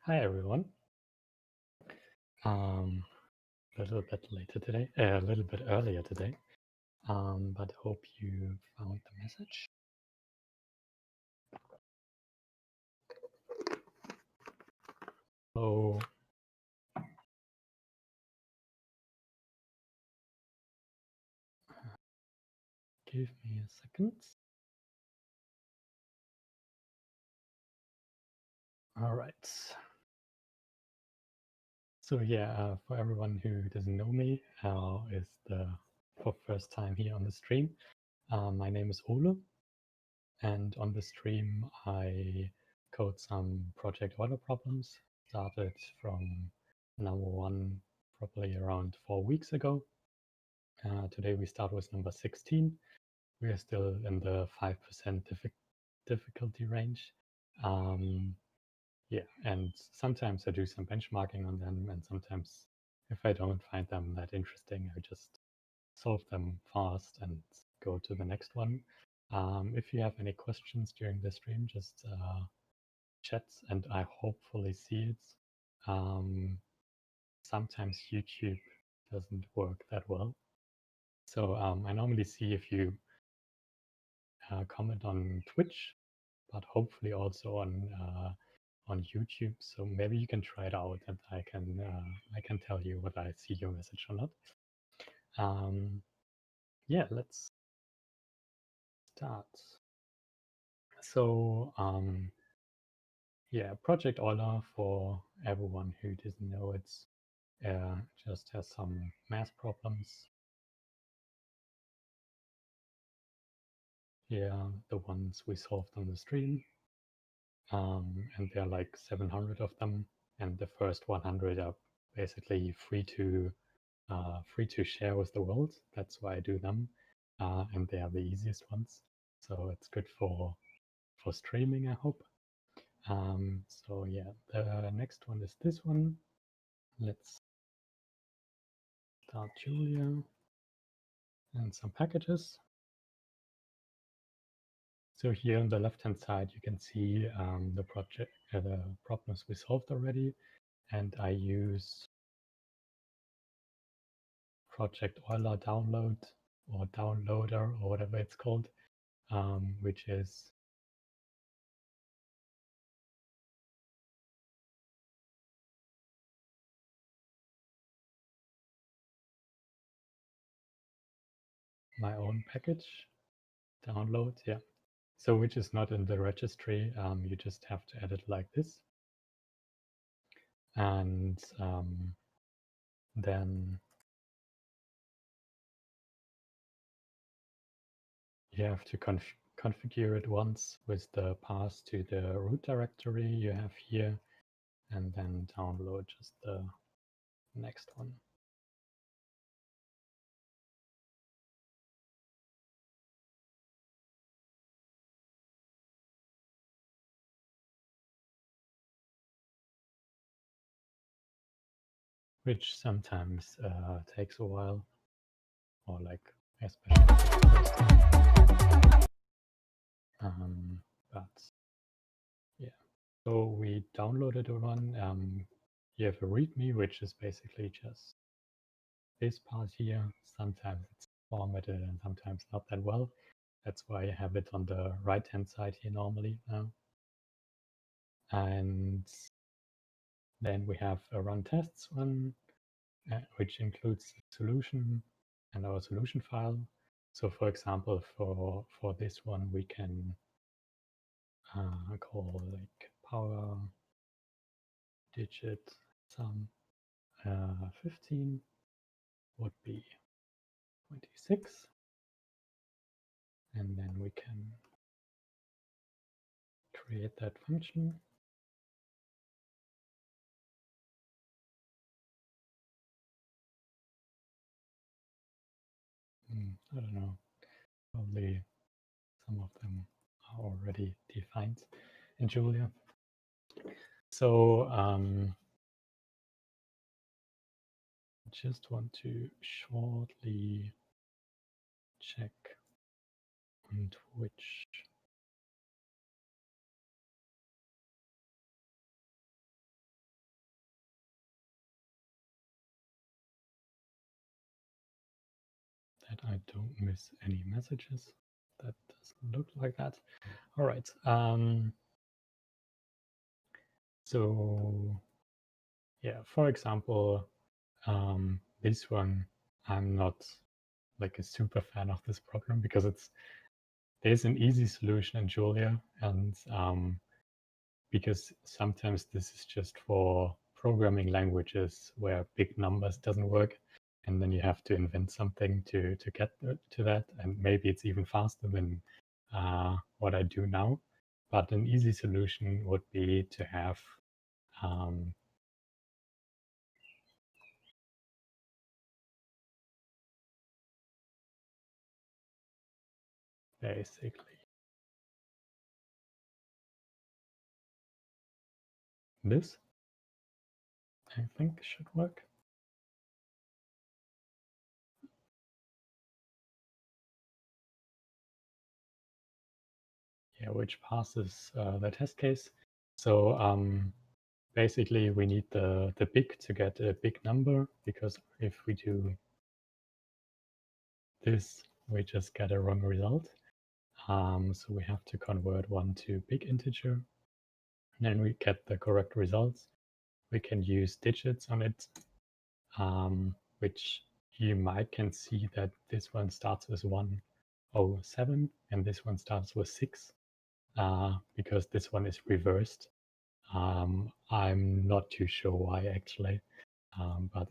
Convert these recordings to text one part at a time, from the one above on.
Hi everyone. A little bit later today, a little bit earlier today, but hope you found the message. So give me a second. All right. So yeah, for everyone who doesn't know me, is for first time here on the stream. My name is Ole, and on the stream I code some Project Euler problems. Started from number 1 probably around 4 weeks ago. Today we start with number 16. We are still in the 5% difficulty range. Yeah, and sometimes I do some benchmarking on them, and sometimes if I don't find them that interesting, I just solve them fast and go to the next one. If you have any questions during the stream, just chat and I hopefully see it. Sometimes YouTube doesn't work that well. So I normally see if you comment on Twitch, but hopefully also on YouTube. So maybe you can try it out, and I can tell you whether I see your message or not. Yeah, let's start. So yeah, Project Euler, for everyone who doesn't know, it's just has some math problems. Here, the ones we solved on the stream. And there are like 700 of them, and the first 100 are basically free to share with the world. That's why I do them, and they are the easiest ones. So it's good for streaming, I hope. So yeah, the next one is this one. Let's start Julia and some packages. So here on the left-hand side, you can see the problems we solved already, and I use Project Euler download or downloader or whatever it's called, which is my own package. Download, yeah. So which is not in the registry. You just have to edit like this. And then you have to configure it once with the path to the root directory you have here, and then download just the next one. Which sometimes takes a while, or like especially the first time. But yeah, so we downloaded one. You have a README, which is basically just this part here. Sometimes it's formatted and sometimes not that well. That's why I have it on the right-hand side here normally now. And then we have a run tests one, which includes solution and our solution file. So for example, for this one, we can call like power digit sum 15 would be 26. And then we can create that function. I don't know, probably some of them are already defined in Julia. So just want to shortly check on Twitch. that I don't miss any messages. That doesn't look like that. All right. So yeah, for example, this one, I'm not like a super fan of this problem because there's an easy solution in Julia, and because sometimes this is just for programming languages where big numbers doesn't work, and then you have to invent something to get to that, and maybe it's even faster than what I do now. But an easy solution would be to have basically this. I think should work. Yeah, which passes the test case. So basically we need the big to get a big number, because if we do this, we just get a wrong result. So we have to convert one to big integer, and then we get the correct results. We can use digits on it, which you might can see that this one starts with 107 and this one starts with 6, because this one is reversed. I'm not too sure why actually, but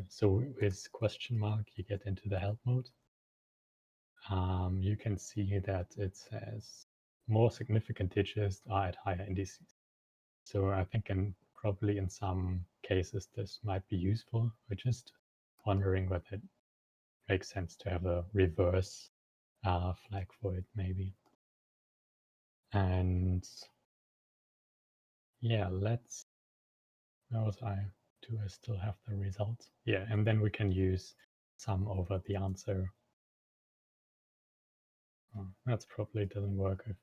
so with question mark, you get into the help mode. You can see that it says more significant digits are at higher indices. So I think probably in some cases this might be useful. We're just wondering whether it makes sense to have a reverse flag for it maybe. And yeah, do I still have the result? Yeah, and then we can use sum over the answer. Oh, that's probably doesn't work if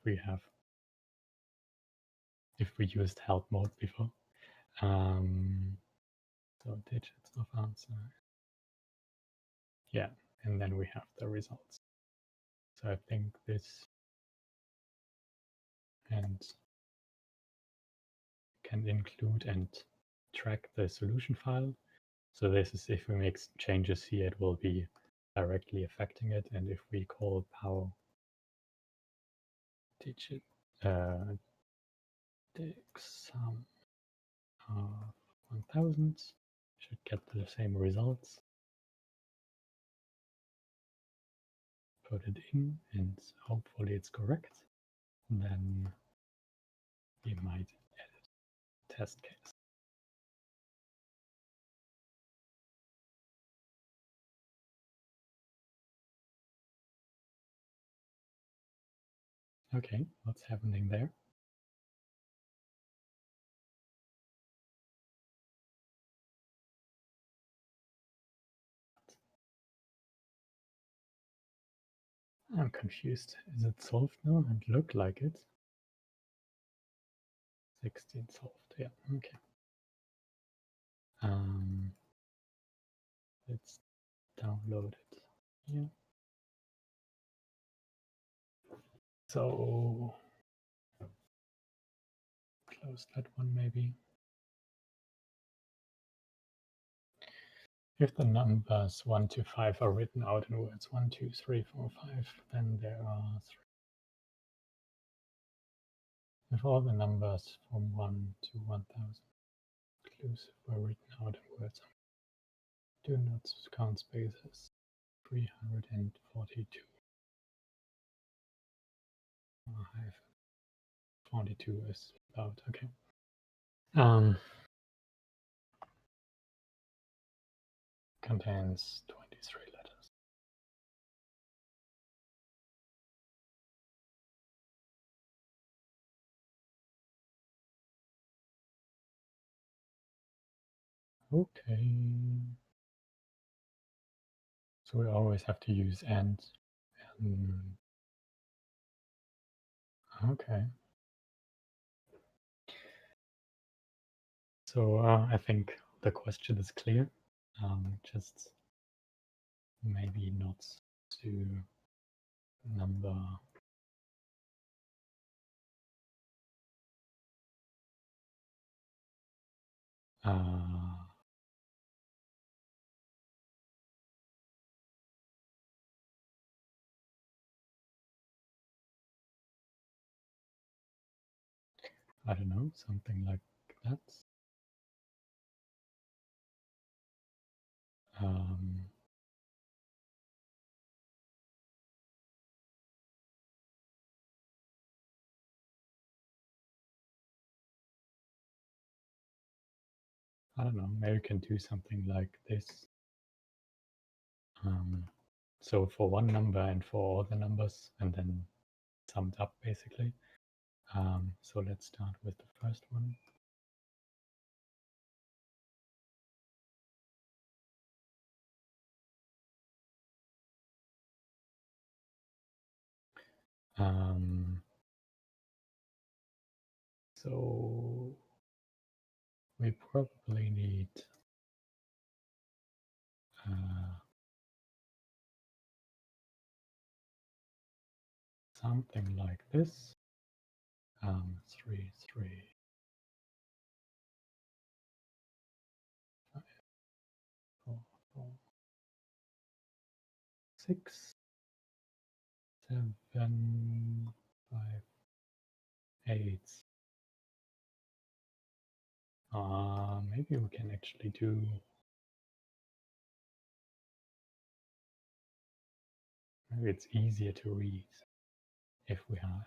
we used help mode before. So digits of answer. Yeah, and then we have the results. So I think this and can include and track the solution file. So this is if we make changes here, it will be directly affecting it. And if we call power digit dig sum of 1000, should get the same results. Put it in and hopefully it's correct. And then we might edit test case. Okay, what's happening there? I'm confused. Is it solved now? It looked like it. 16 solved. Yeah, okay. Let's download it here. So close that one maybe. If the numbers 1 to 5 are written out in words 1, 2, 3, 4, 5, then there are 3. If all the numbers from 1 to 1000 inclusive were written out in words, do not count spaces. 342. 42 is about okay. Contains 23 letters. Okay. So we always have to use and. Okay. So I think the question is clear. Just maybe not to number I don't know, something like that. I don't know, maybe we can do something like this. So for one number and for all the numbers, and then summed up basically. So let's start with the first one. So we probably need something like this. 3, 3, 5, 4, 4, 6, 7, 5, 8. Maybe we can actually do maybe it's easier to read if we have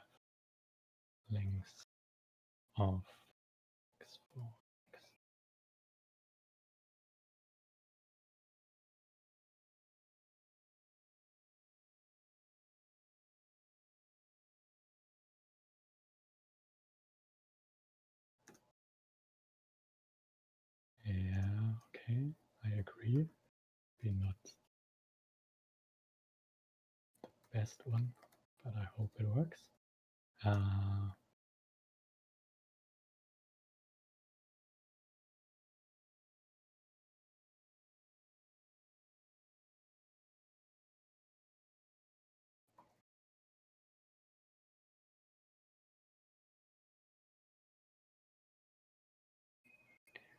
length of x4, x. Yeah, okay, I agree. Maybe not the best one, but I hope it works.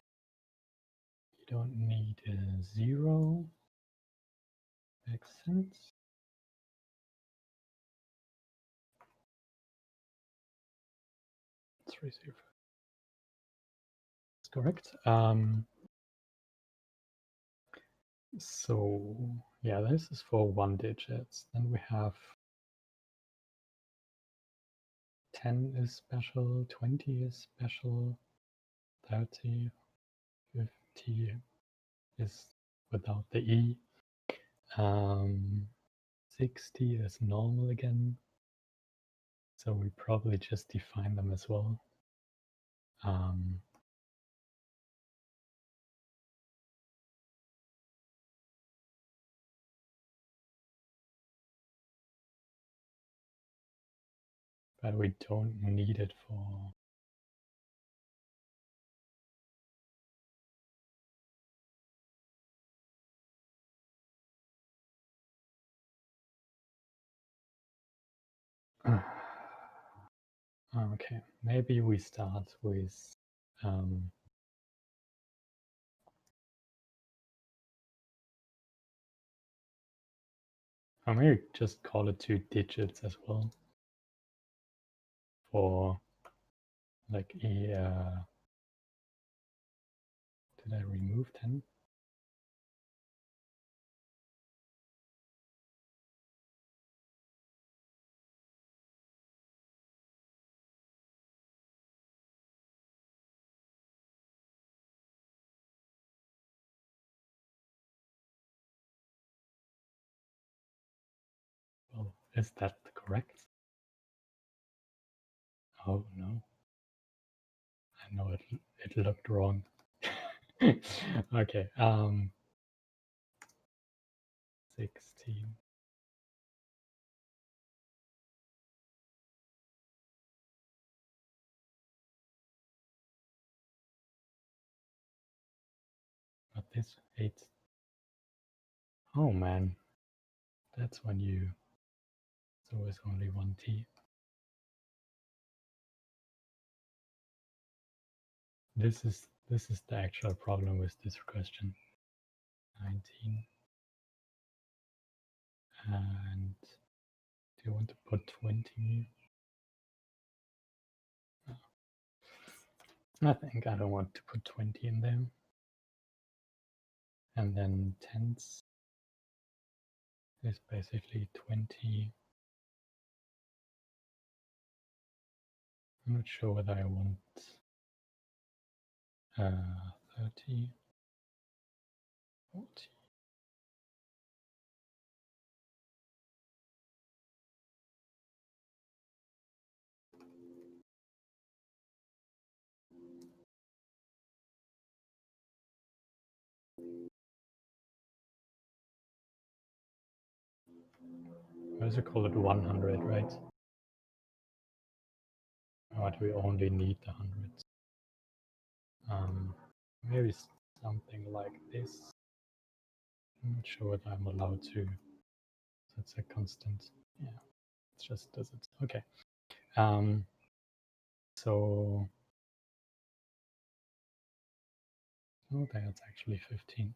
You don't need a 0. Makes sense. It's receive. That's correct. So yeah, this is for 1 digits. Then we have 10 is special, 20 is special, 30, 50 is without the E. 60 is normal again. So we probably just define them as well. But we don't need it for okay, maybe we start with or maybe just call it 2 digits as well for like did I remove 10? Well, is that correct? Oh no. I know it looked wrong. Okay, 16. But this 8. Oh man, that's when it's always only one t. This is the actual problem with this question. 19. And do you want to put 20? I think I don't want to put 20 in there. And then tens is basically 20. I'm not sure whether I want 30, 40. I also call it 100, right? Or do we only need the hundreds? Maybe something like this. I'm not sure whether I'm allowed to. That's a constant. Yeah, it just does it. Okay. So oh, that's actually 15.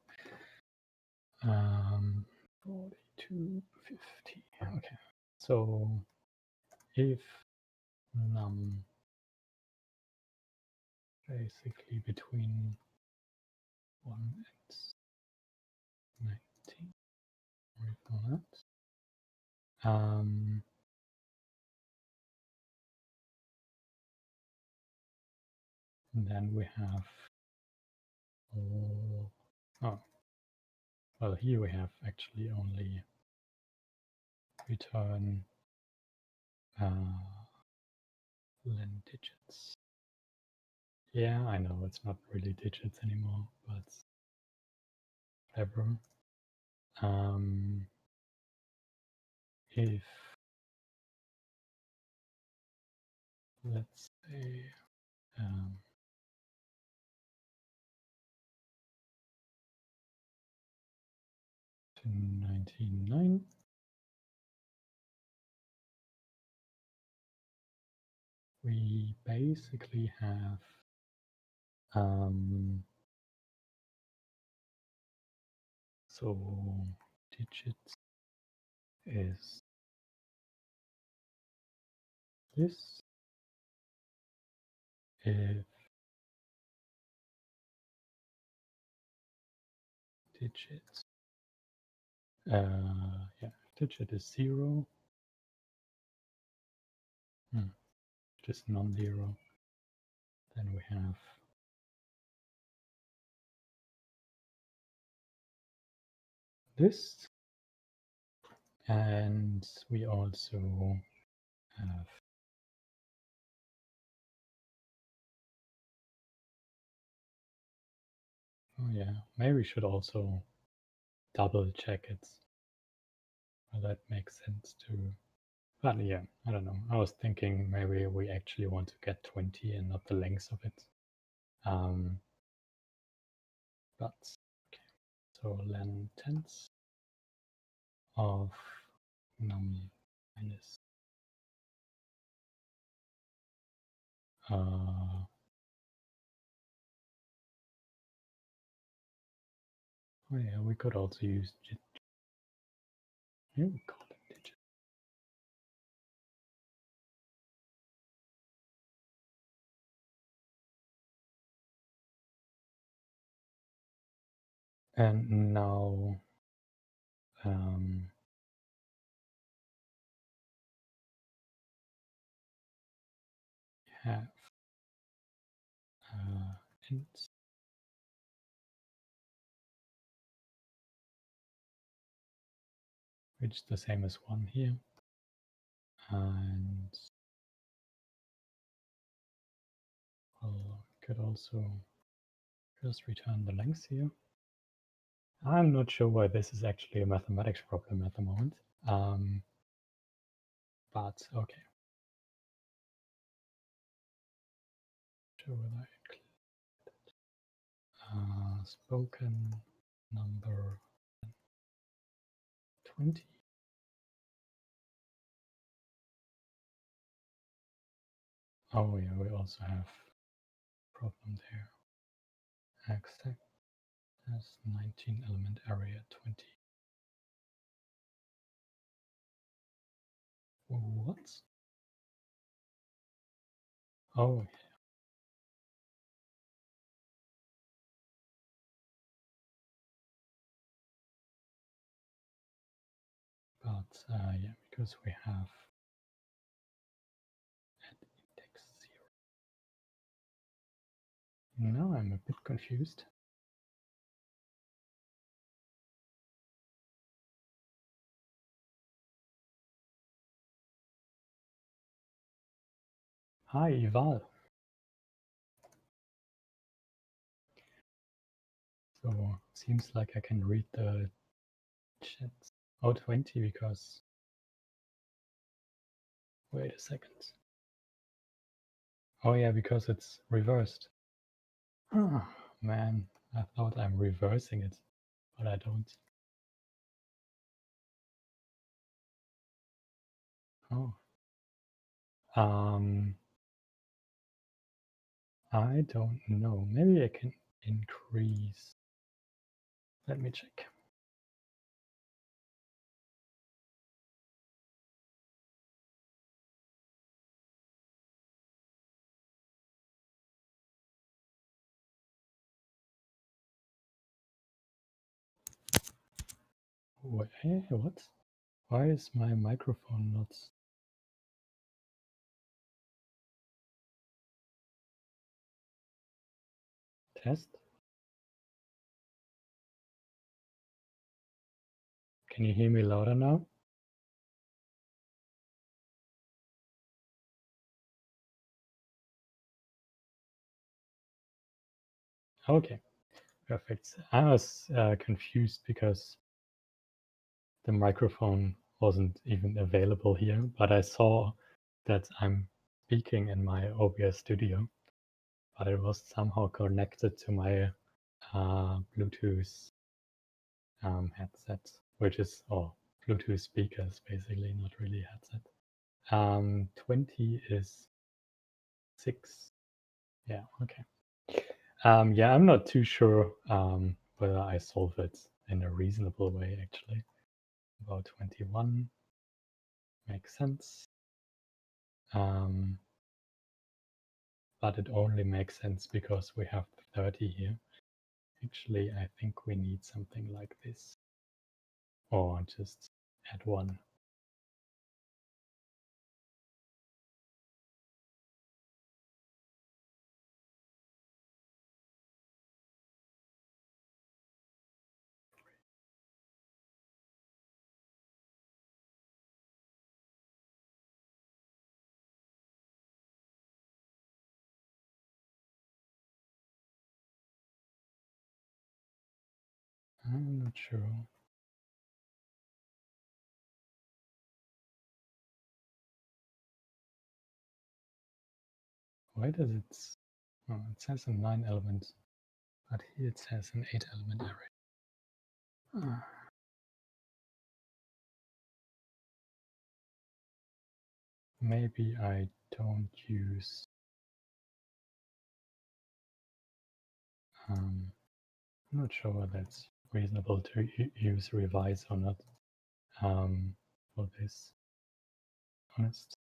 42, 50. Okay. So if num basically between 1 and 19, recall that. And then we have oh, well, here we have actually only return len digits. Yeah, I know it's not really digits anymore, but whatever. If let's say to 99, we basically have so digits is this if digits yeah, digit is 0, it is non-zero, then we have this, and we also have oh yeah, maybe we should also double check it. Well, that makes sense too. But yeah, I don't know. I was thinking maybe we actually want to get 20 and not the length of it. But okay, so len tens of num minus oh yeah, we could also use here we call it digit. And now have int which is the same as 1 here, and well, could also just return the length here. I'm not sure why this is actually a mathematics problem at the moment, but okay. Sure whether I include spoken number 20. Oh yeah, we also have problem there. Exact has 19 element area 20. What? Oh yeah. But yeah, because we have at index 0. Now I'm a bit confused. Hi, Ival. So seems like I can read the chat. Oh, 20 because. Wait a second. Oh yeah, because it's reversed. Oh, man, I thought I'm reversing it, but I don't. Oh. I don't know. Maybe I can increase. Let me check. Wait, what? Why is my microphone not test? Can you hear me louder now? Okay, perfect. I was confused because the microphone wasn't even available here, but I saw that I'm speaking in my OBS studio, but it was somehow connected to my Bluetooth headset, which is, Bluetooth speakers, basically, not really a headset. 20 is 6. Yeah, okay. Yeah, I'm not too sure whether I solve it in a reasonable way, actually. About 21 makes sense. But it only makes sense because we have 30 here. Actually, I think we need something like this. Or just add 1. I'm not sure. Why does it... Oh, it says a 9 element, but here it says an 8 element array. Maybe I don't use... I'm not sure whether it's reasonable to use revise or not for this. Honest.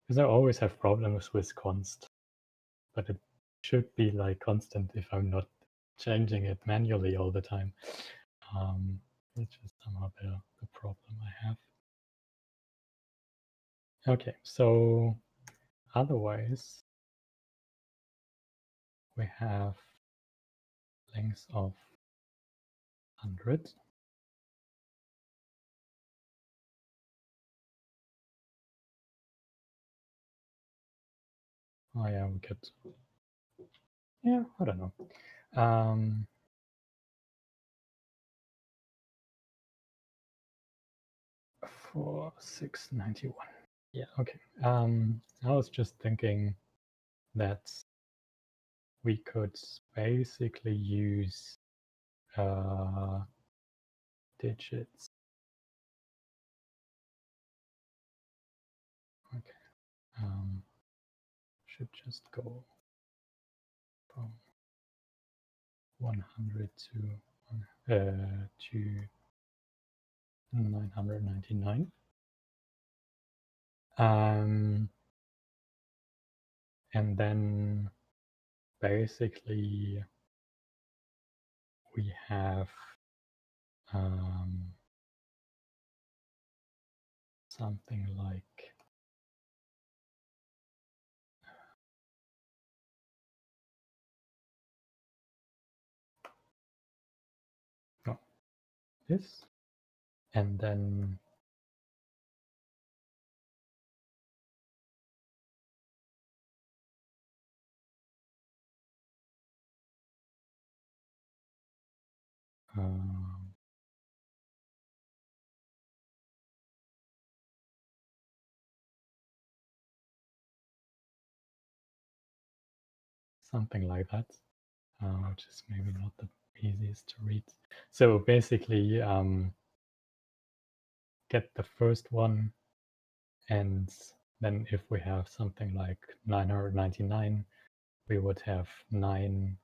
Because I always have problems with const, but it should be like constant if I'm not changing it manually all the time, which is somehow the problem I have. Okay, so otherwise we have length of 100. Oh yeah, we could, yeah, I don't know. For 691. Yeah, okay. I was just thinking that we could basically use digits. Okay. should just go from 100 to 999. And then basically we have something like this, and then something like that, which is maybe not the easiest to read. So basically, get the first one, and then if we have something like 999, we would have 9,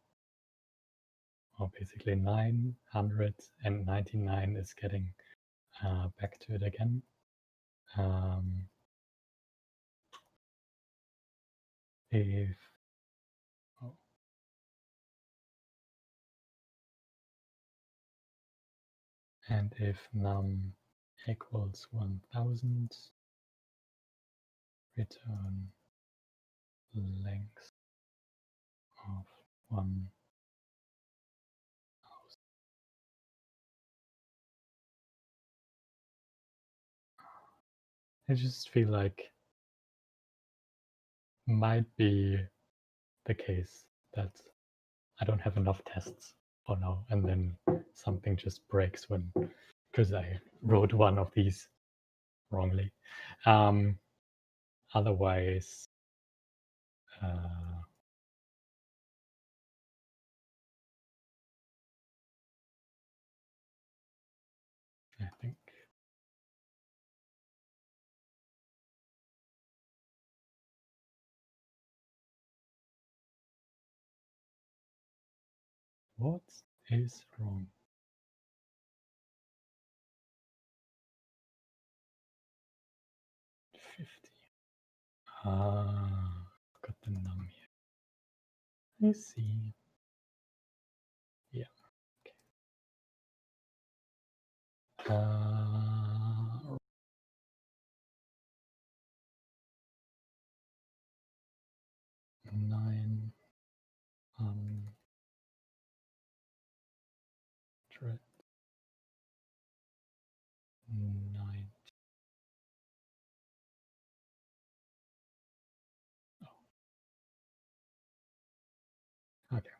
or basically 999 is getting back to it again. If and if num equals 1000, return length of 1000. I just feel like might be the case that I don't have enough tests for now, and then something just breaks when, because I wrote one of these wrongly. Otherwise, I think what is wrong? 50. Got the num here. I see. Yeah. Okay. 990. Oh. Okay.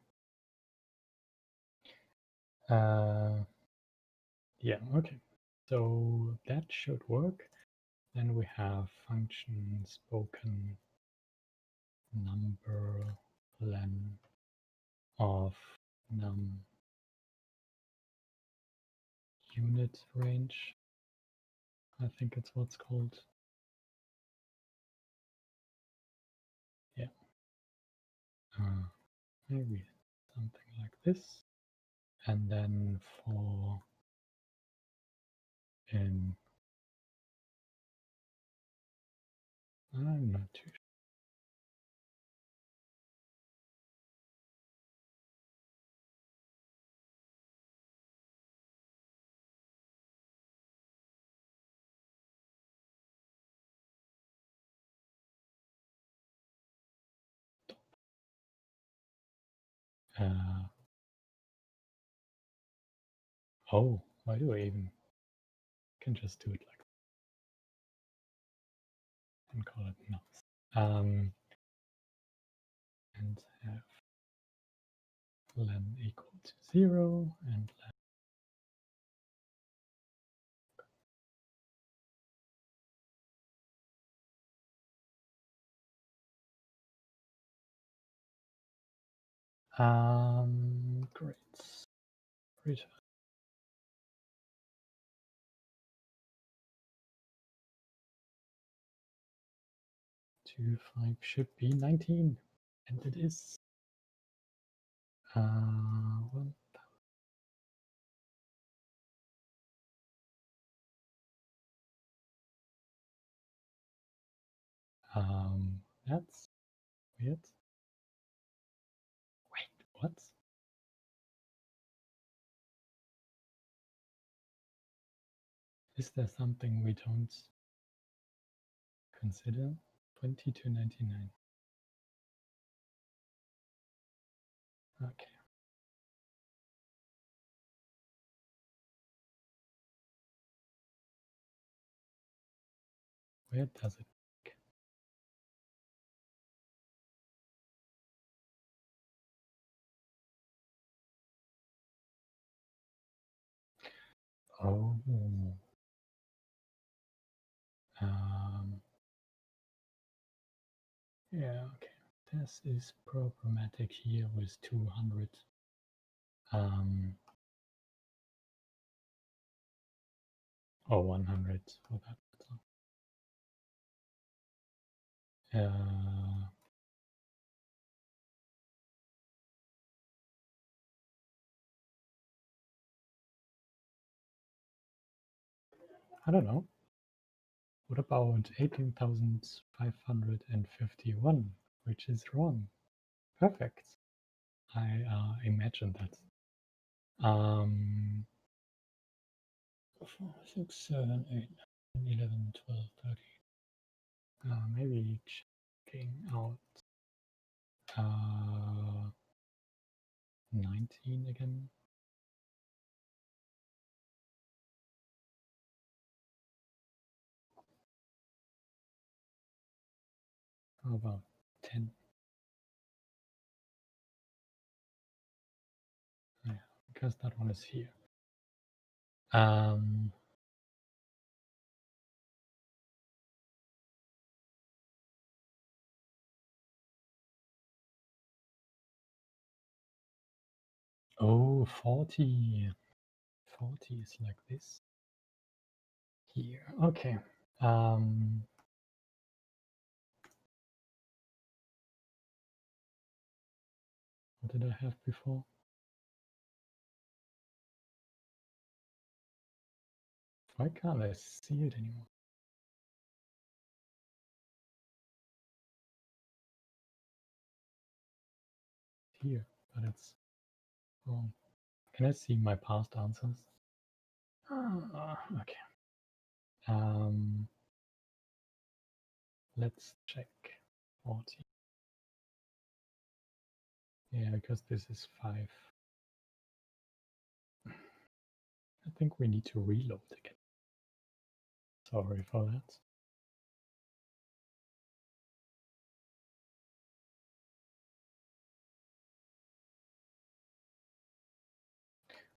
Yeah, okay. So that should work. Then we have function spoken number len of num unit range. I think it's what's called. Yeah. Maybe something like this. And then for in, I'm not too sure. Oh, why do I even can just do it like that and call it nuts. And have len equal to 0 and great. Return. 2, 5 should be 19, and it is. Well, that's weird. Wait, what? Is there something we don't consider? 20 to 99. Okay. Where does it work? Oh. Yeah, okay. This is problematic here with 200. Or 100 for that matter. I don't know. What about 18,551, which is wrong? Perfect. I imagined that. 4, 6, 7, 8, 9, 11, 12, 13. Maybe checking out 19 again. How about 10? Yeah, because that one is here. Oh, 40. 40 is like this. Here. Okay. What did I have before? Why can't I see it anymore? Here, but it's wrong. Can I see my past answers? Okay. Let's check 40. Yeah, because this is 5. I think we need to reload again. Sorry for that.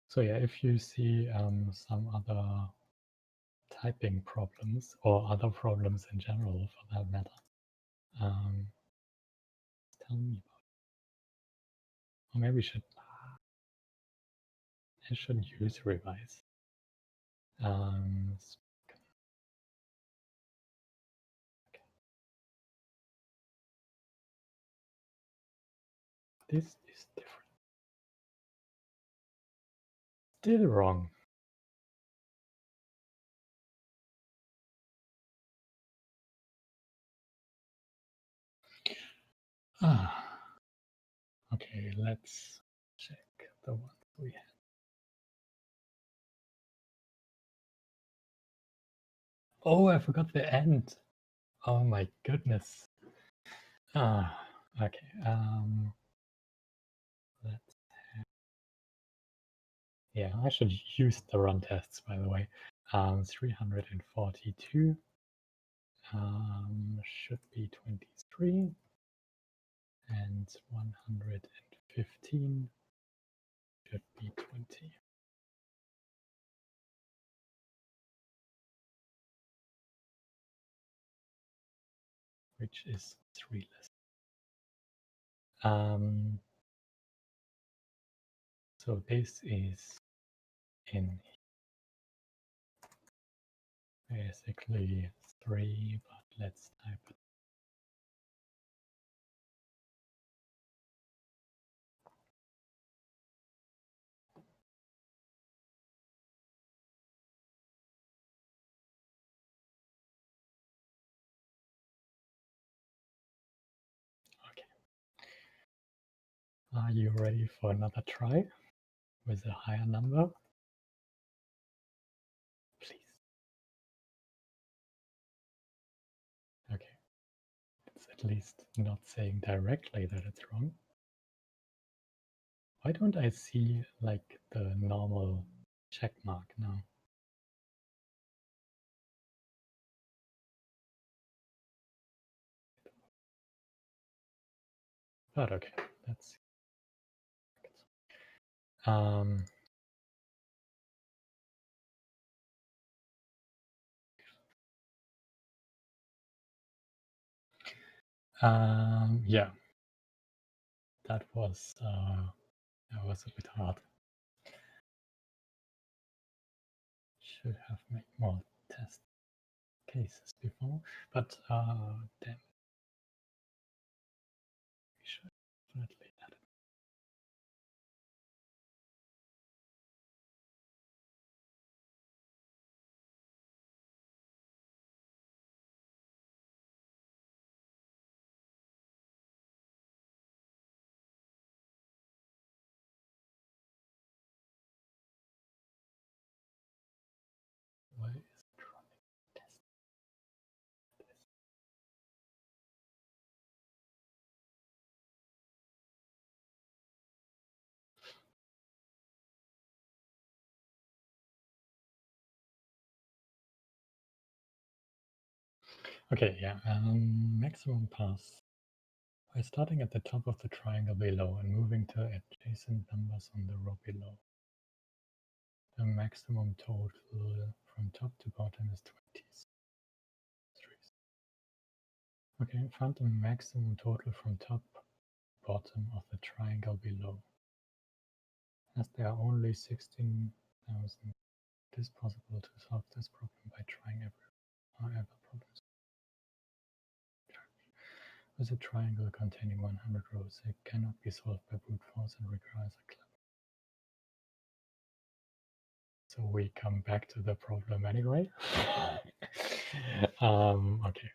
So yeah, if you see some other typing problems or other problems in general for that matter, tell me about it. Or maybe I should use revise. This is different. Still wrong. Okay, let's check the ones we have. Oh, I forgot the end. Oh my goodness. Okay. Let's have... Yeah, I should use the run tests, by the way. 342 should be 23, and 115 should be 20. Which is 3 less. So this is in basically 3, but let's type it Are you ready for another try with a higher number? Please. Okay. It's at least not saying directly that it's wrong. Why don't I see like the normal check mark now? But okay, let's see. Yeah, that was a bit hard. Should have made more test cases before, but damn, we should definitely add it. Why is it running test? Okay, yeah, maximum pass. By starting at the top of the triangle below and moving to adjacent numbers on the row below. The maximum total from top to bottom is 20. Okay, find the maximum total from top to bottom of the triangle below. As there are only 16,000, it is possible to solve this problem by trying however problems. With a triangle containing 100 rows, it cannot be solved by brute force and requires a clever. So we come back to the problem anyway. Okay.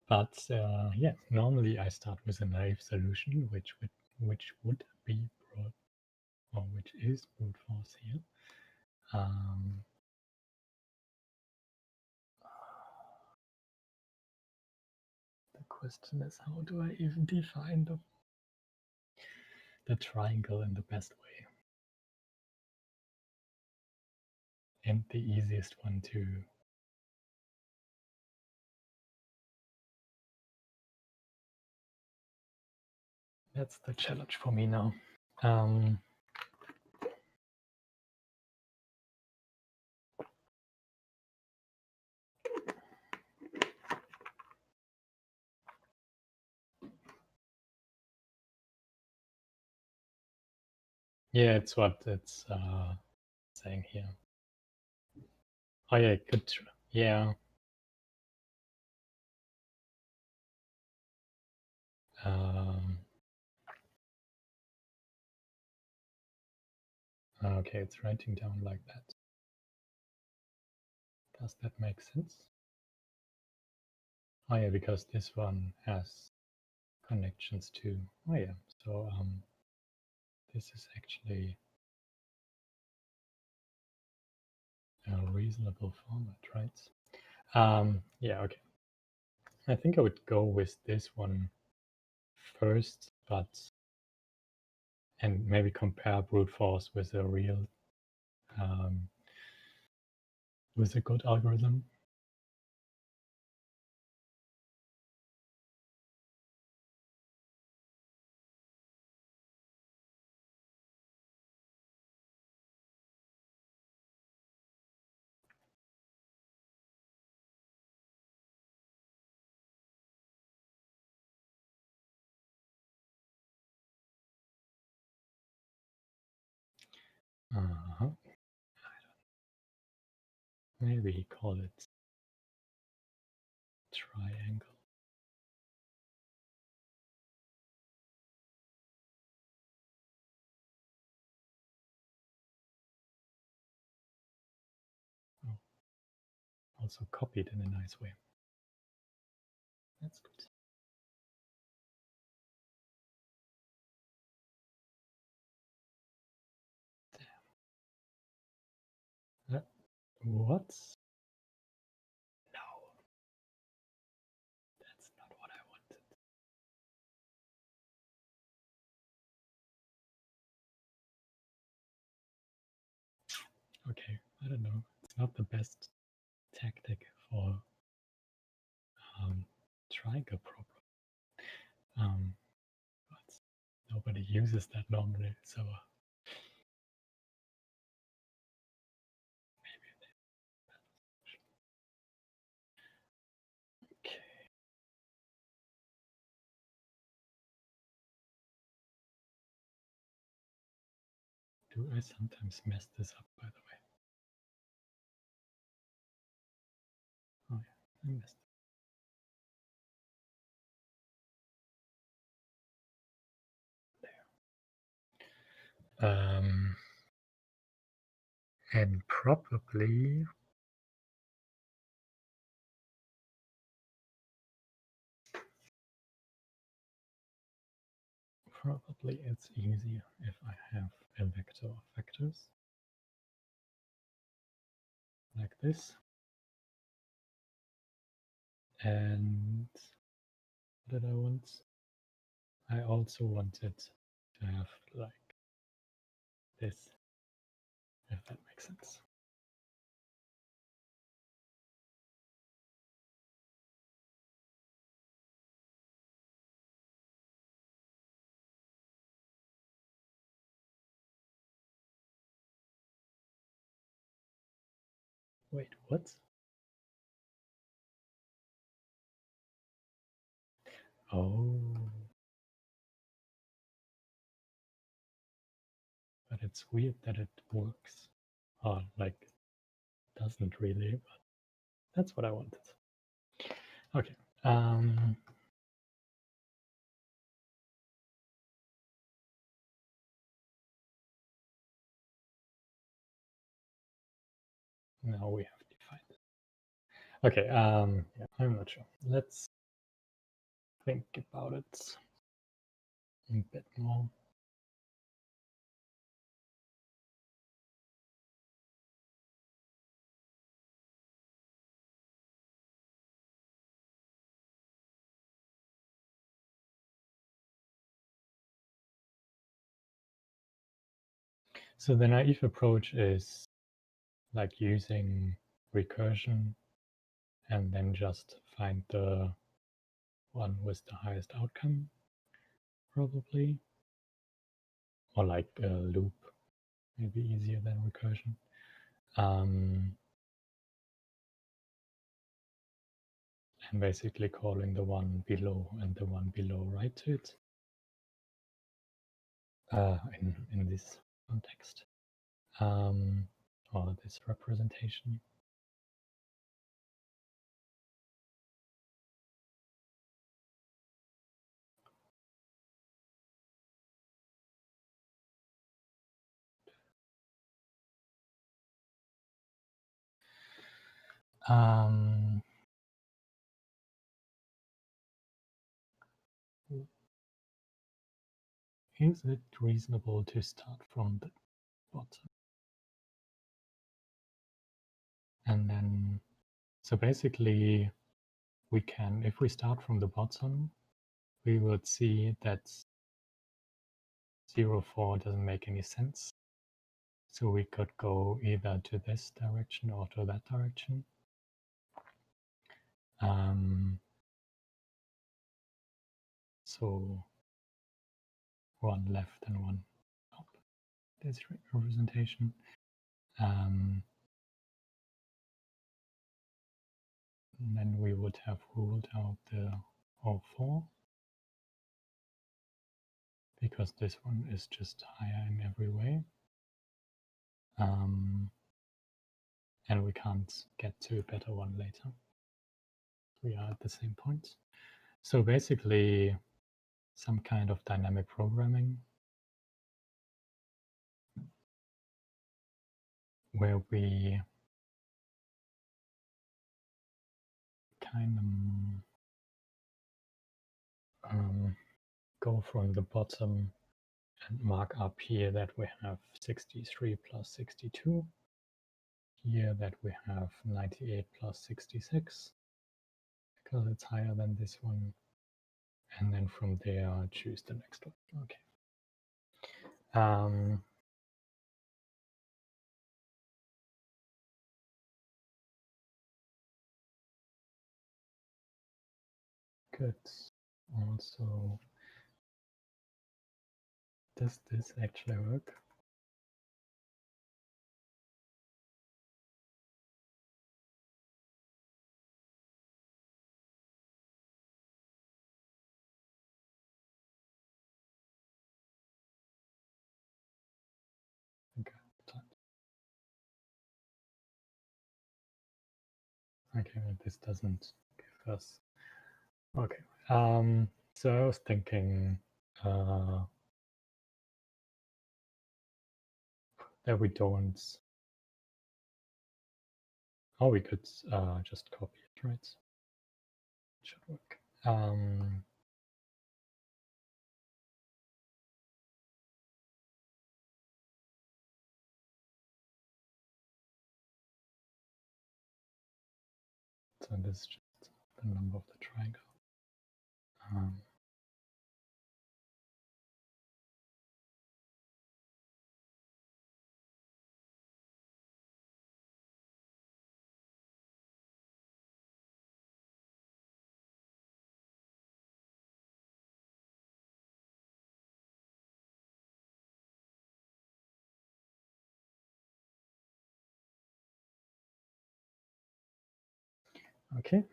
But yeah, normally I start with a naive solution, which would be brute, or which is brute force here. The question is, how do I even define the triangle in the best way? And the easiest one too. That's the challenge for me now. Yeah, it's what it's saying here. Oh yeah, good. Yeah. Okay, it's writing down like that. Does that make sense? Oh yeah, because this one has connections too. Oh yeah, so this is actually a reasonable format, right? Yeah, okay. I think I would go with this one first, but and maybe compare brute force with a real with a good algorithm. Maybe call it triangle. Oh, also copied in a nice way. That's good. What? No. That's not what I wanted. Okay, I don't know. It's not the best tactic for trying a problem. But nobody uses that normally, so maybe okay. Do I sometimes mess this up, by the way? Oh yeah, I messed it. There. And probably it's easier if I have a vector of vectors like this. And what did I want? I also wanted to have like this, if that makes sense. Wait, what? Oh. But it's weird that it works. Or like doesn't really, but that's what I wanted. Okay. Now we have defined. Okay, yeah, I'm not sure. Let's think about it a bit more. So the naive approach is like using recursion and then just find the one with the highest outcome, probably. Or like a loop, maybe easier than recursion. And basically calling the one below and the one below right to it in this context, or this representation. Is it reasonable to start from the bottom? And then, so basically, we can, if we start from the bottom, we would see that 0, 4 doesn't make any sense. So we could go either to this direction or to that direction. So one left and one up, this representation. And then we would have ruled out the O4, because this one is just higher in every way. And we can't get to a better one later. We are at the same point. So basically, some kind of dynamic programming where we kind of go from the bottom and mark up here that we have 63 plus 62. here that we have 98 plus 66 because it's higher than this one. And then from there, choose the next one. Okay. Good. Also, does this actually work? Okay, this doesn't give us. Okay. So I was thinking that we don't. Oh, we could just copy it, right? It should work. So this is just the number of the triangle. Okay,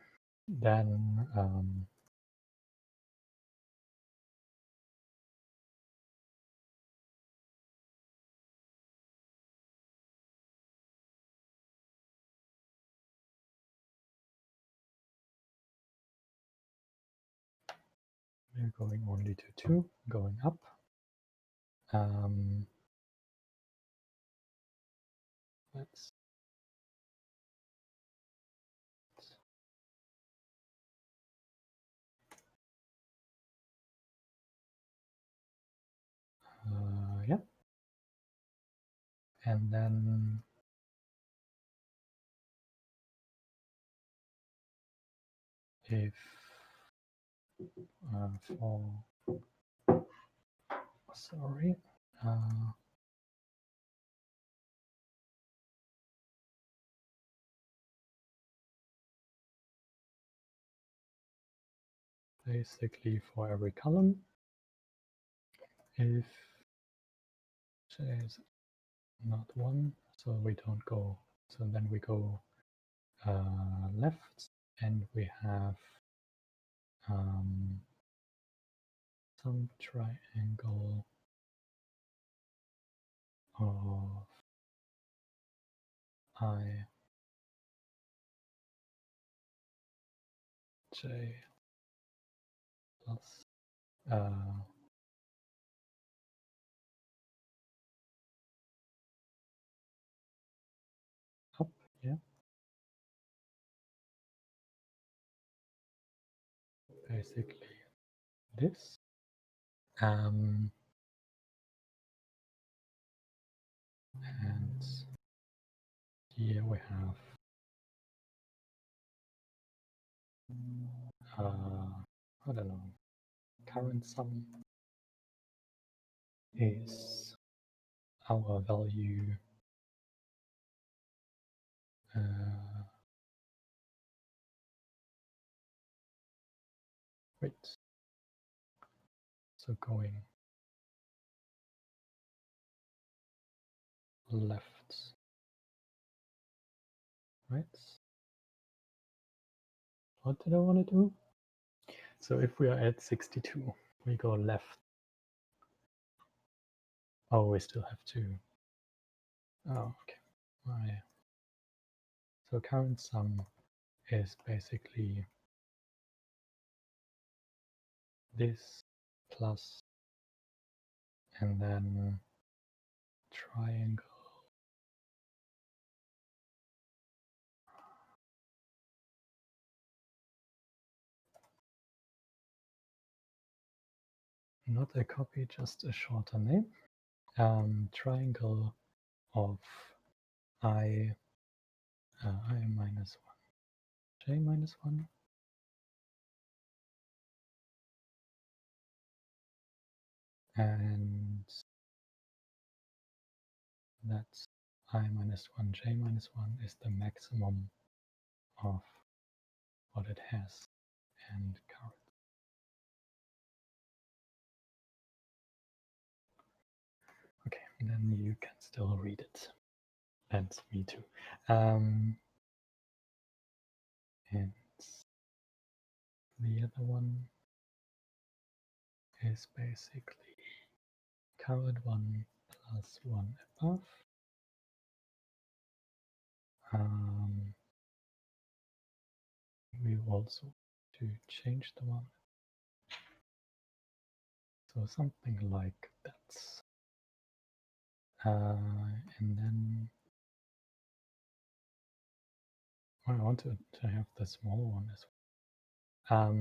then we're going only to 2, going up. Let's yeah, and then if for sorry basically for every column, if j is not 1, so we don't go, so then we go left, and we have some triangle of I j plus up, yeah, basically this. And here we have I don't know, current sum is our value wait, so going left, right? What did I want to do? So if we are at 62, we go left. Oh, we still have to. Oh, okay. Right. So current sum is basically this plus, and then triangle. Not a copy, just a shorter name. Triangle of I I minus 1, j minus 1. And that's I minus 1, j minus 1 is the maximum of what it has and current. Okay, and then you can still read it. And me too. And the other one is basically current 1 plus 1 above. We also to change the one. So something like that. And then I wanted to have the smaller one as well.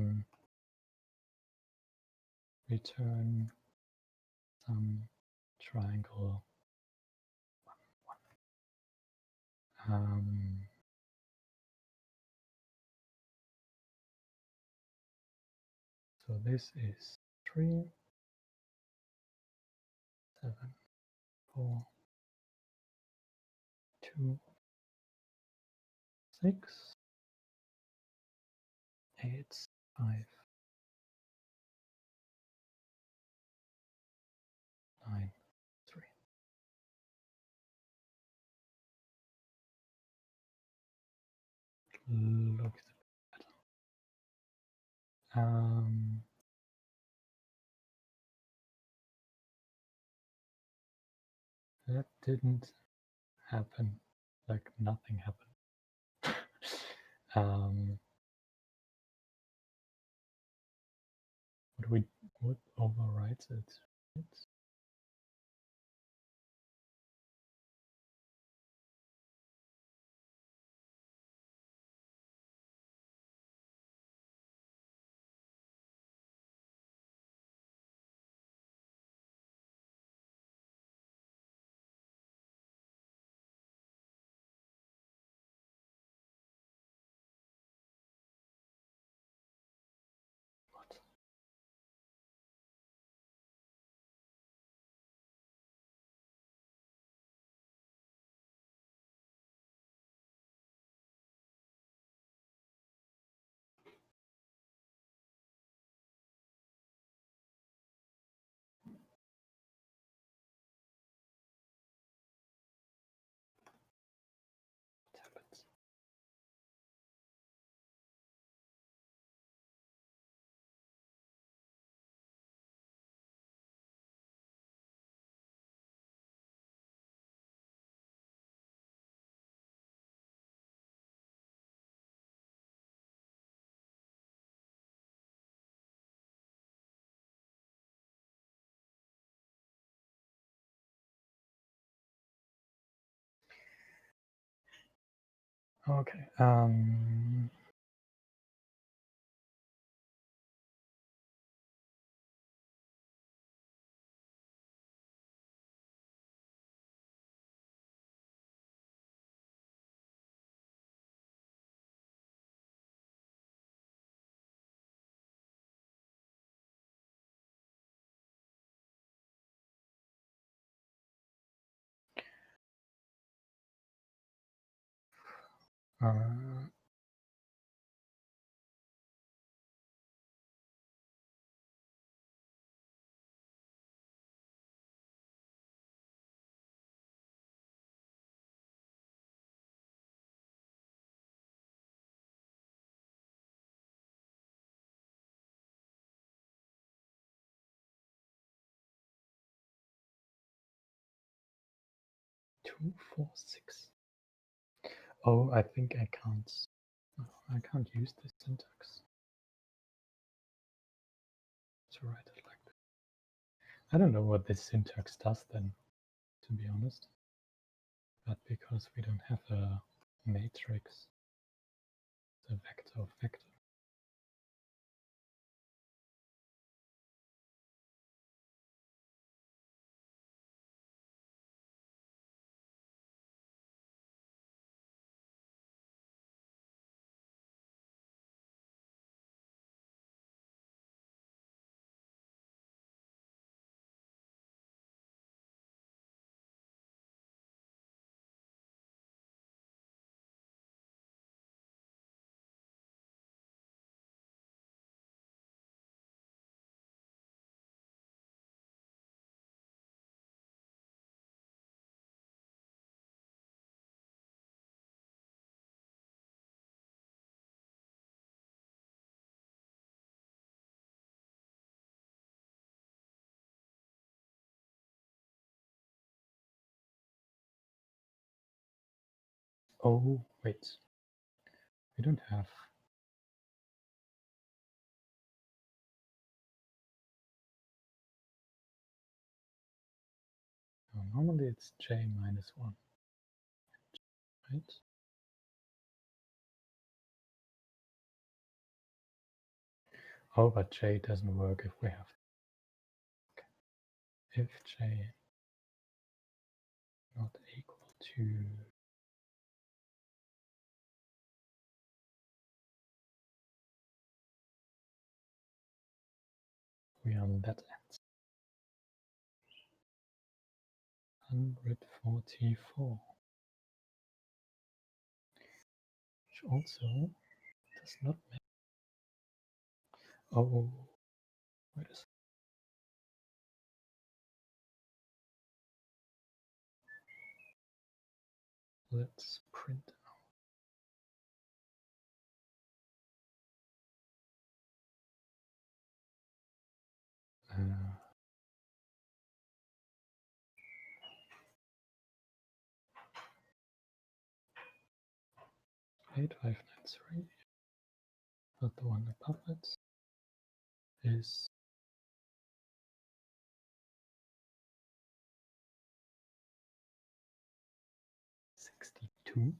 Return some triangle 1, 1. So this is 3, 7, 4, 2, 6, 8, 5, 9, 3. Looks better. That didn't happen. Like nothing happened. What overrides it? It's 2. Okay. Uh, 2, 4, 6. Oh, I think I can't use this syntax to write it like that. I don't know what this syntax does then, to be honest. But because we don't have a matrix, the vector of vector. Oh, wait. We don't have. No, normally it's j minus 1, right? Oh, but j doesn't work if we have. Okay. If j not equal to we are on that end. 144. Which also does not make. Oh, wait a second. Let's print out. 8593, but the one above it is 62.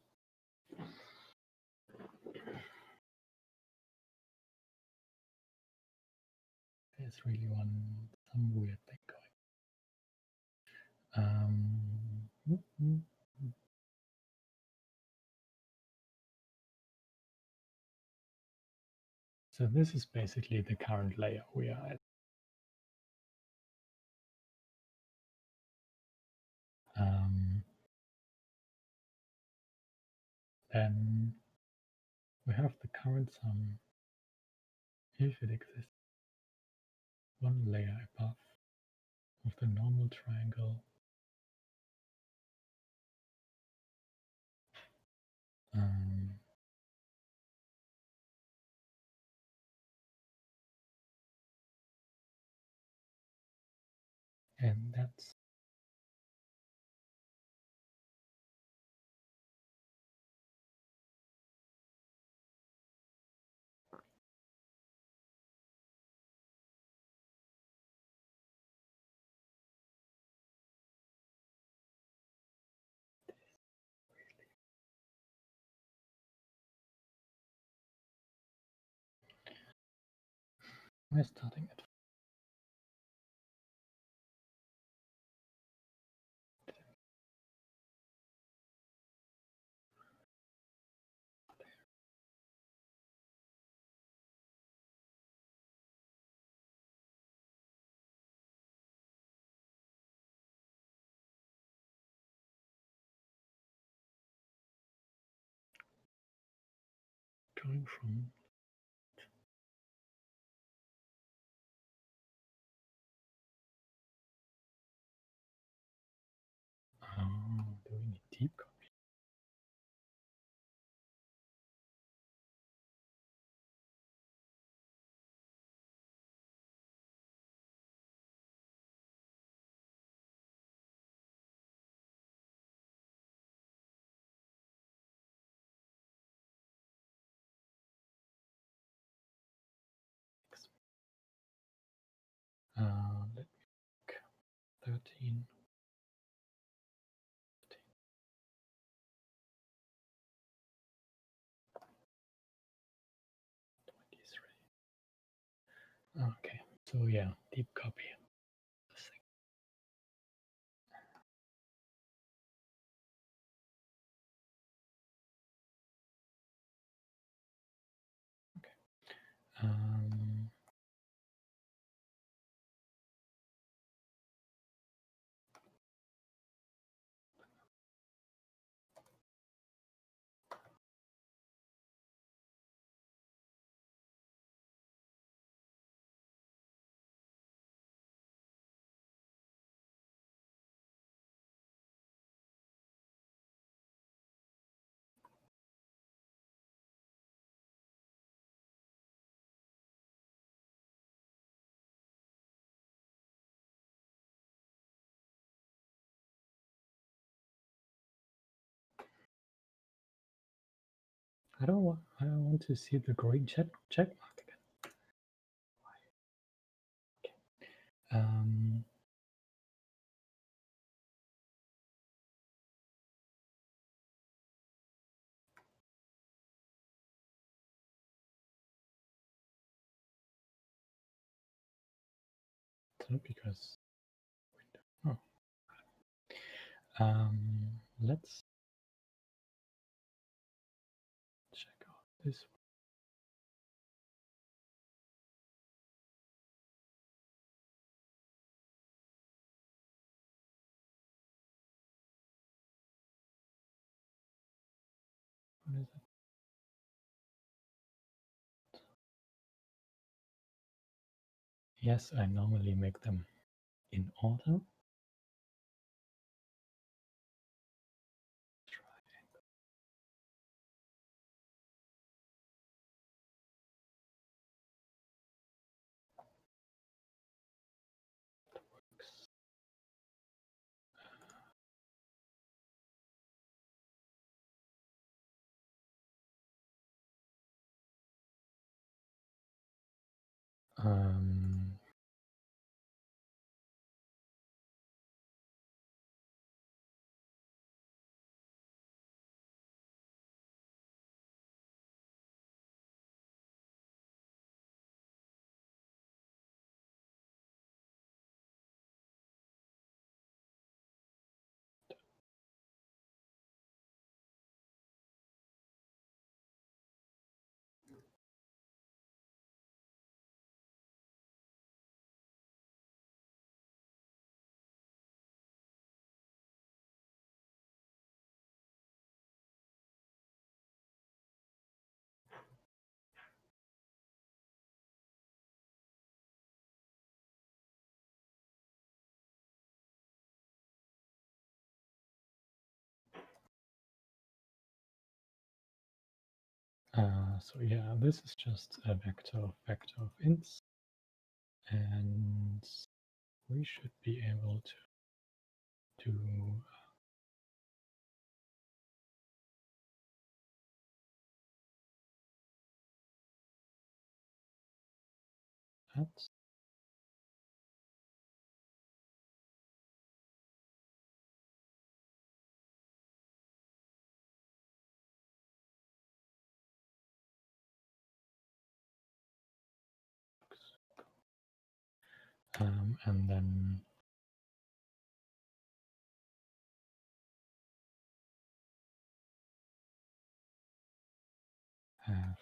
There's really some weird thing going. So this is basically the current layer we are at. Then we have the current sum, if it exists, one layer above of the normal triangle. And that's we're starting at going from doing a deep copy. Let me pick 13. 23. Okay, so yeah, deep copy. Okay. I don't want to see the green check mark again. Okay. Because let's check out this one. What is it? Yes, I normally make them in order. So yeah, this is just a vector of ints, and we should be able to do that. And then have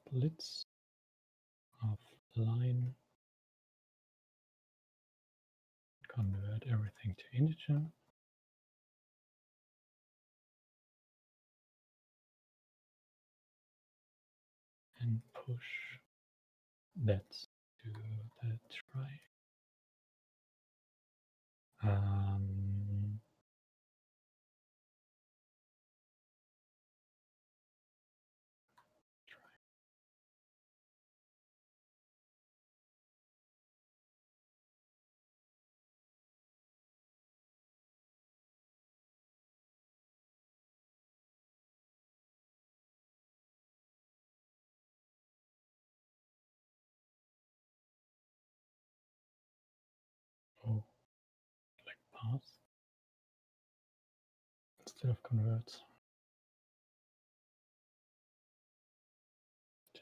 splits of line, convert everything to integer, and push that to the try. Oh, like pass instead of converts.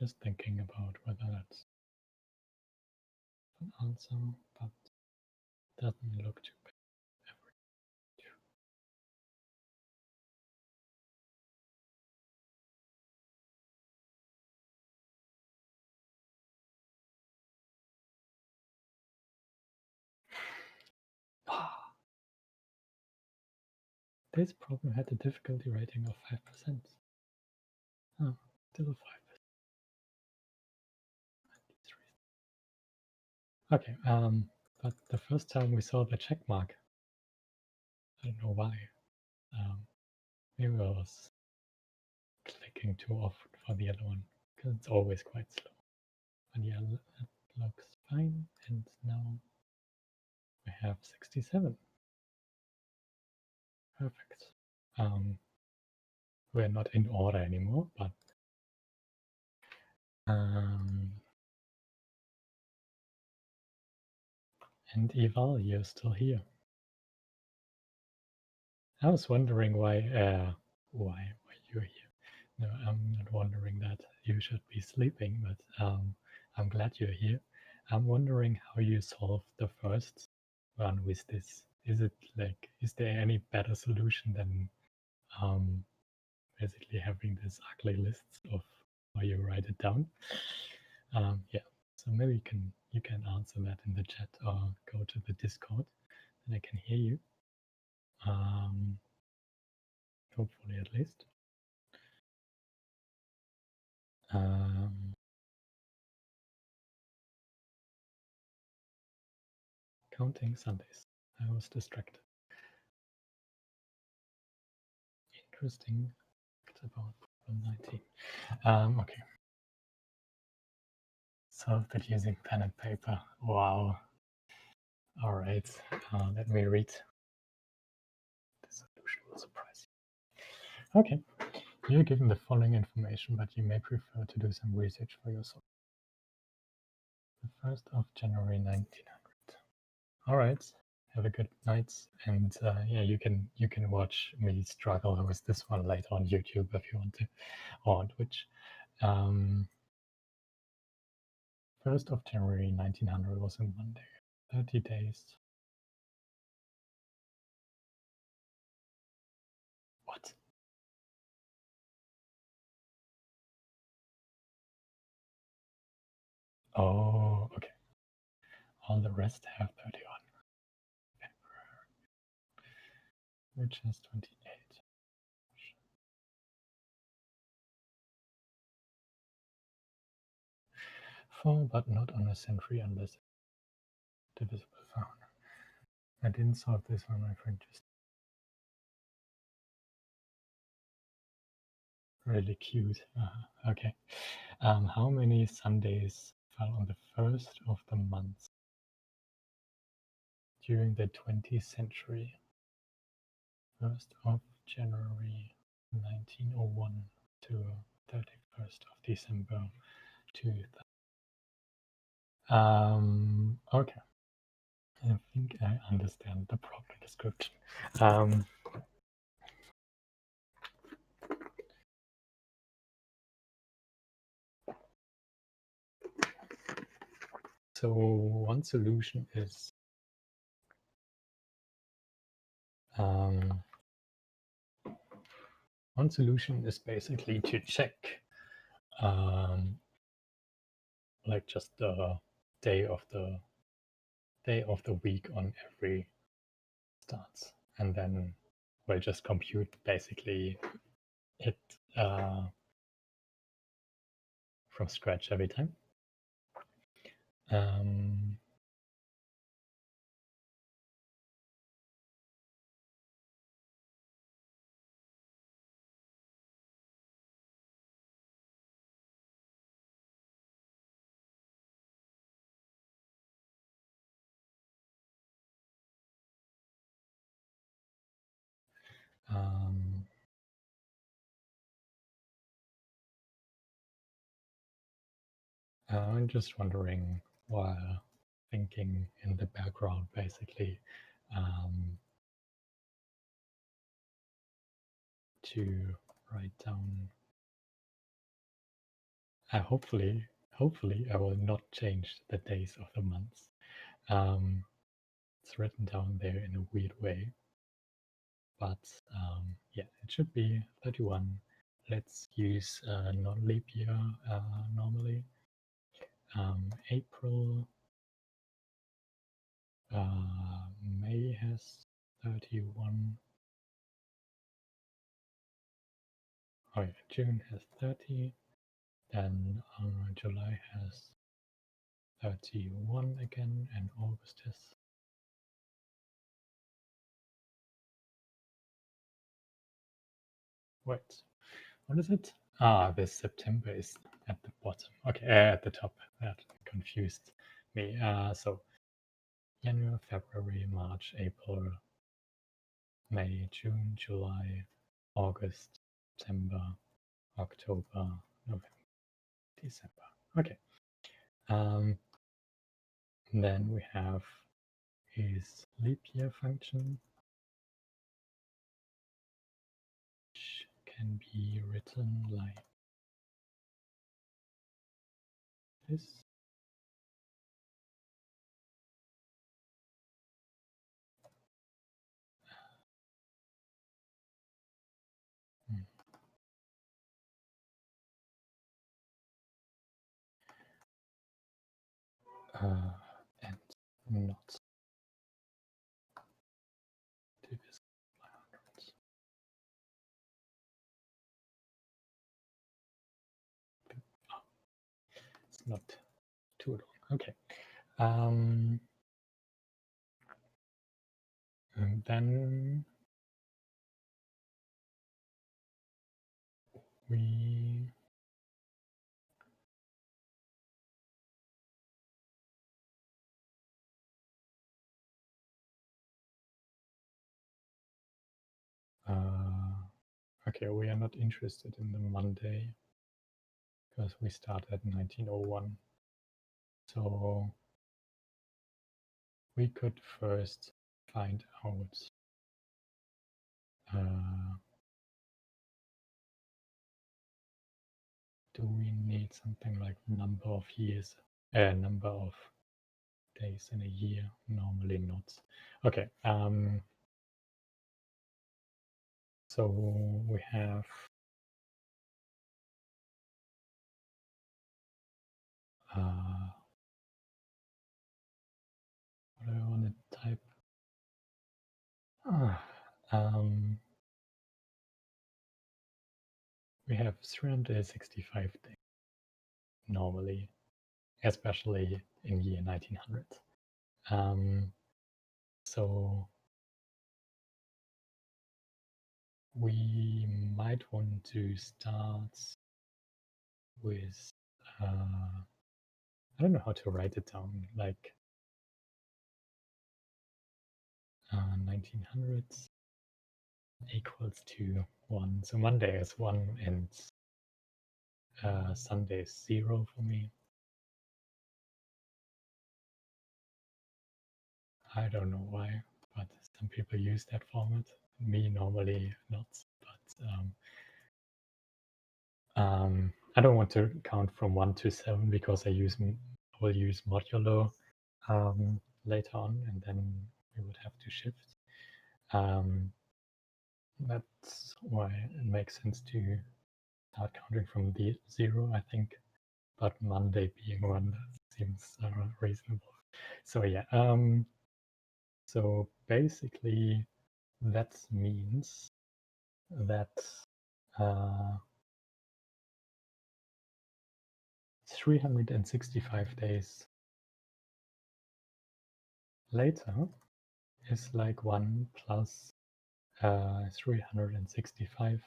Just thinking about whether that's an answer, but doesn't look too bad. This problem had a difficulty rating of 5%. Oh, still 5%. Okay, but the first time we saw the check mark, I don't know why. Maybe I was clicking too often for the other one, because it's always quite slow. But yeah, it looks fine, and now We have 67. Perfect. We're not in order anymore, but and Eval, you're still here. I was wondering why you're here. No, I'm not wondering that. You should be sleeping, but I'm glad you're here. I'm wondering how you solved the first one with this. Is there any better solution than basically having this ugly list of how you write it down? Yeah, so maybe you can answer that in the chat or go to the Discord, and I can hear you. Hopefully, at least. Counting Sundays. I was distracted. Interesting fact about problem 19. Okay. Solved it using pen and paper. Wow. All right. Let me read. The solution will surprise you. Okay. You're given the following information, but you may prefer to do some research for yourself. The 1st of January 1900. All right. Have a good night, and yeah, you can watch me struggle with this one later on YouTube if you want to, or on Twitch. 1st of January 1900 was a Monday. 30 days. What? Oh, okay. All the rest have 31. Which has 28. 4, but not on a century unless divisible found. I didn't solve this one, my friend. Just really cute. Okay. How many Sundays fell on the 1st of the month during the 20th century? 1st of January 1901 to 31st of December 2000. Okay. I think I understand the problem description. So one solution is basically to check like just the day of the week on every starts, and then we'll just compute basically it from scratch every time. I'm just wondering, while thinking in the background, basically, to write down. Hopefully, I will not change the days of the months. It's written down there in a weird way, but yeah, it should be 31. Let's use non-leap year normally. April, May has 31. Oh yeah, June has 30. Then July has 31 again, and August has. Wait, what is it? This September is at the bottom. Okay, at the top. That confused me. So January, February, March, April, May, June, July, August, September, October, November, December. Okay. Then we have his leap year function, which can be written like this. And not divisible by 100. It's not too long. Okay. And then we okay, we are not interested in the Monday because we start at 1901. So we could first find out do we need something like number of years, number of days in a year? Normally not. Okay. So we have what do I want to type? We have 365 days normally, especially in year 1900. So we might want to start with, I don't know how to write it down, like 1900s equals to 1. So Monday is 1 and Sunday is 0 for me. I don't know why, but some people use that format. Me normally not, but I don't want to count from 1 to 7 because I will use modulo later on, and then we would have to shift. That's why it makes sense to start counting from the 0, I think. But Monday being 1 seems reasonable. So yeah, so basically that means that 365 days later is like 1 plus 365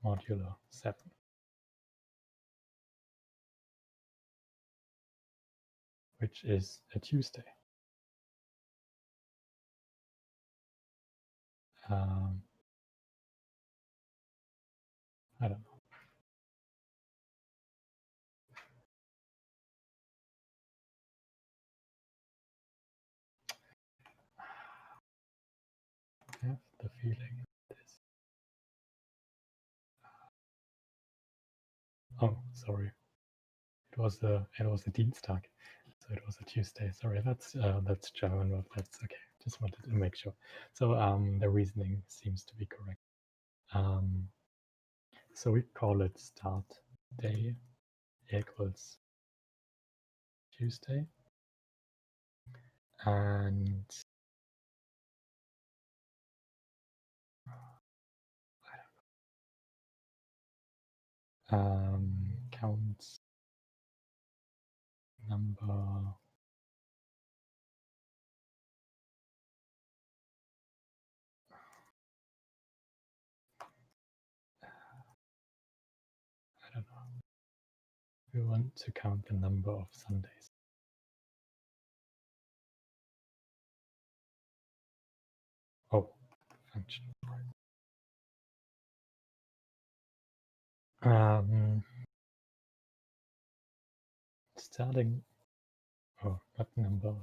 modulo 7. Which is a Tuesday. I don't know. I have the feeling this. Oh, sorry. It was a Dienstag, so it was a Tuesday. Sorry, that's German, but that's okay. Just wanted to make sure. So the reasoning seems to be correct. So we call it start day equals Tuesday, and count number. I don't know. We want to count the number of Sundays. function. Starting, oh, what number?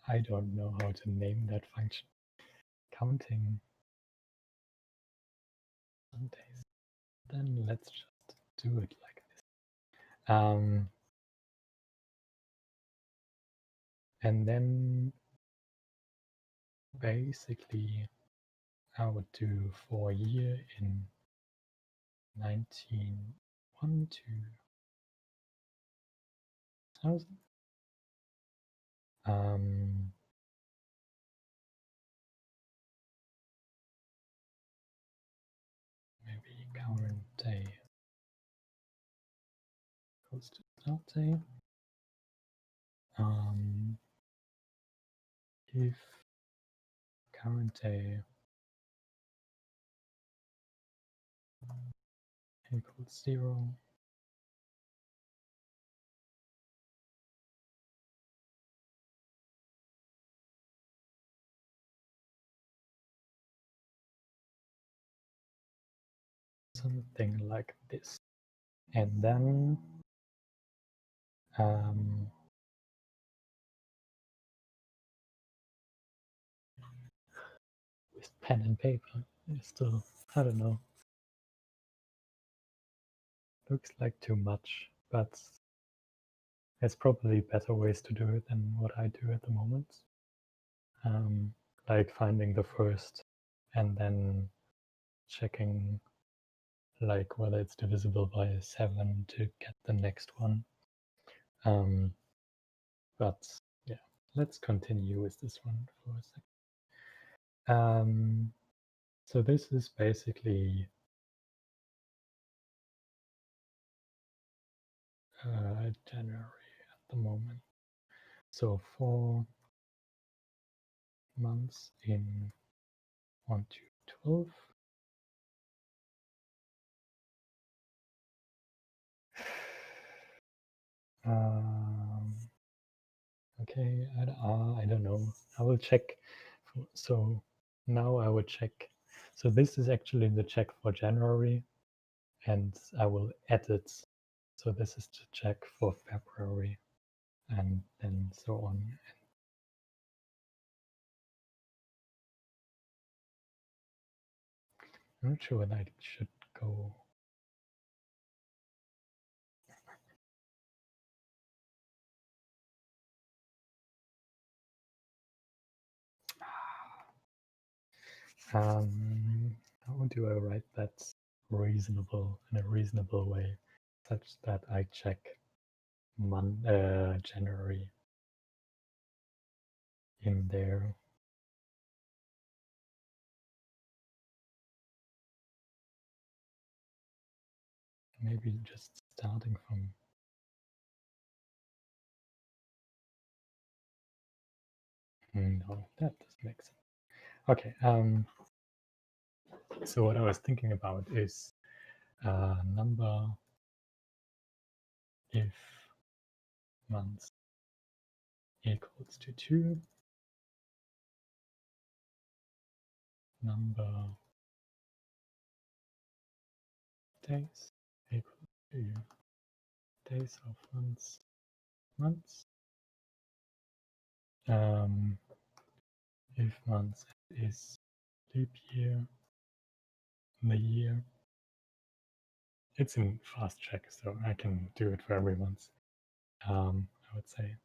I don't know how to name that function. Counting some days. Then let's just do it like this. And then basically I would do for a year in 1901 to 2000. Maybe current day goes to start day. If current day equals 0, something like this. And then with pen and paper, still, I don't know. Looks like too much, but there's probably better ways to do it than what I do at the moment. Like finding the first and then checking like whether it's divisible by 7 to get the next one. But yeah, let's continue with this one for a second. So this is basically January at the moment. So 4 months in 1 to 12. Okay, I don't know. I will check. So now I will check. So this is actually the check for January, and I will edit. So this is the check for February, and then so on. I'm not sure whether I should go. How do I write that reasonable in a reasonable way, such that I check January in there? Maybe just starting from. No, that doesn't make sense. Okay. So what I was thinking about is number if months equals to 2, number days equals to days of months. If months is leap year, the year. It's in fast check, so I can do it for every month. I would say.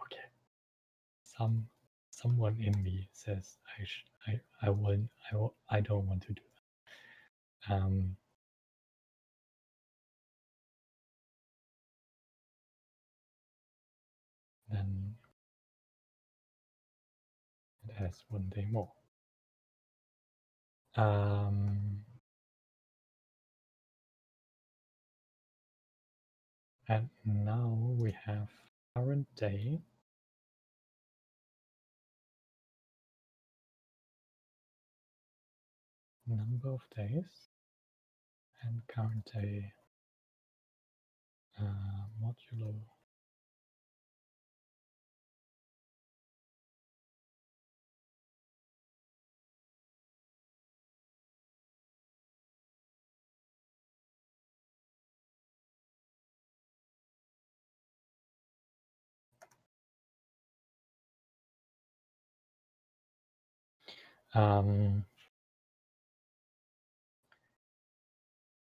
Okay. Someone in me says I don't want to do that. Then it has 1 day more. And now we have current day, number of days, and current day modulo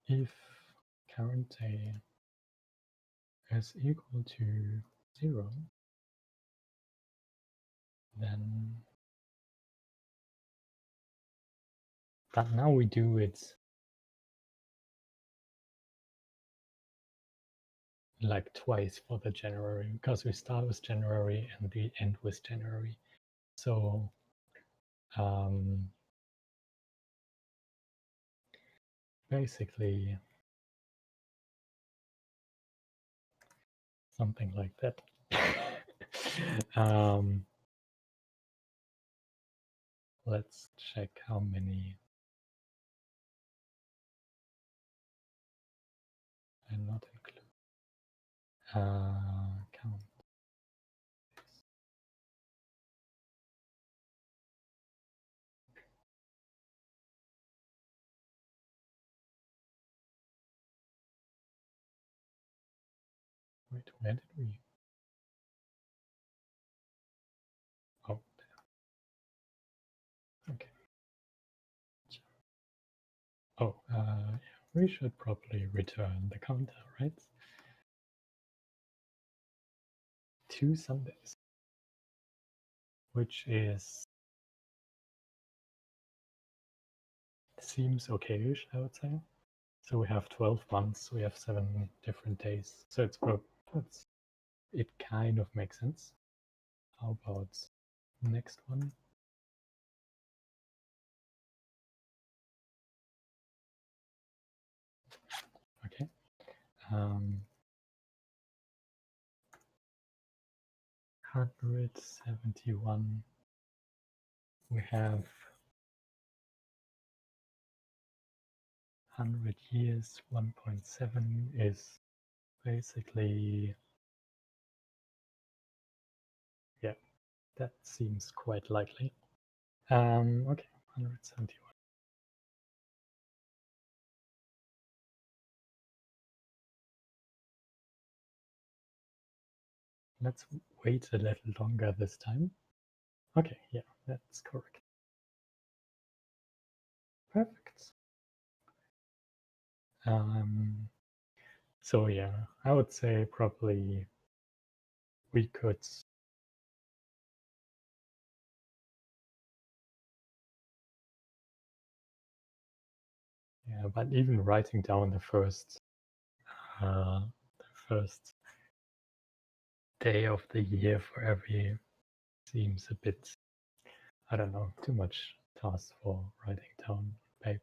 If current day is equal to 0, then but now we do it like twice for the January, because we start with January and we end with January. So basically something like that. Let's check how many and not include. Count. Wait, where did we? Oh, there. Okay. Oh, yeah, we should probably return the counter, right? 2 Sundays, which seems okayish, I would say. So we have 12 months, we have 7 different days. So it kind of makes sense. How about next one? Okay. 171. We have 100 years. 1.7 is basically, yeah, that seems quite likely. Okay, 171. Let's wait a little longer this time. Okay, yeah, that's correct. Perfect. So yeah, I would say probably we could but even writing down the first day of the year for every seems a bit, I don't know, too much task for writing down paper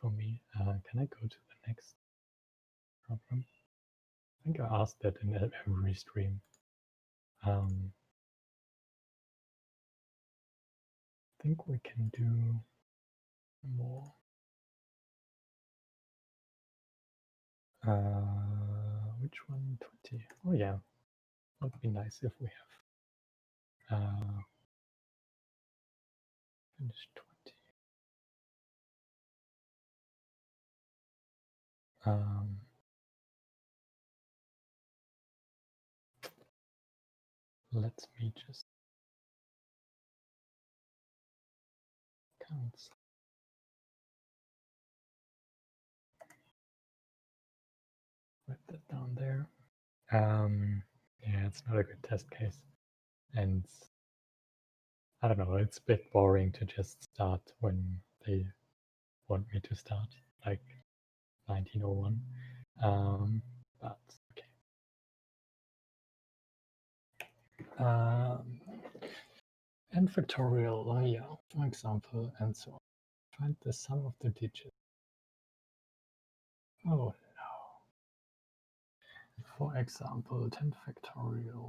for me. Can I go to the next problem? I think I asked that in every stream. I think we can do more. Which one? 20. Oh yeah, would be nice if we have finished 20. Let me just count. Write that down there. Yeah, it's not a good test case, and I don't know. It's a bit boring to just start when they want me to start, like 1901. But okay. N factorial, yeah, for example, and so on. Find the sum of the digits. Oh no. For example, 10 factorial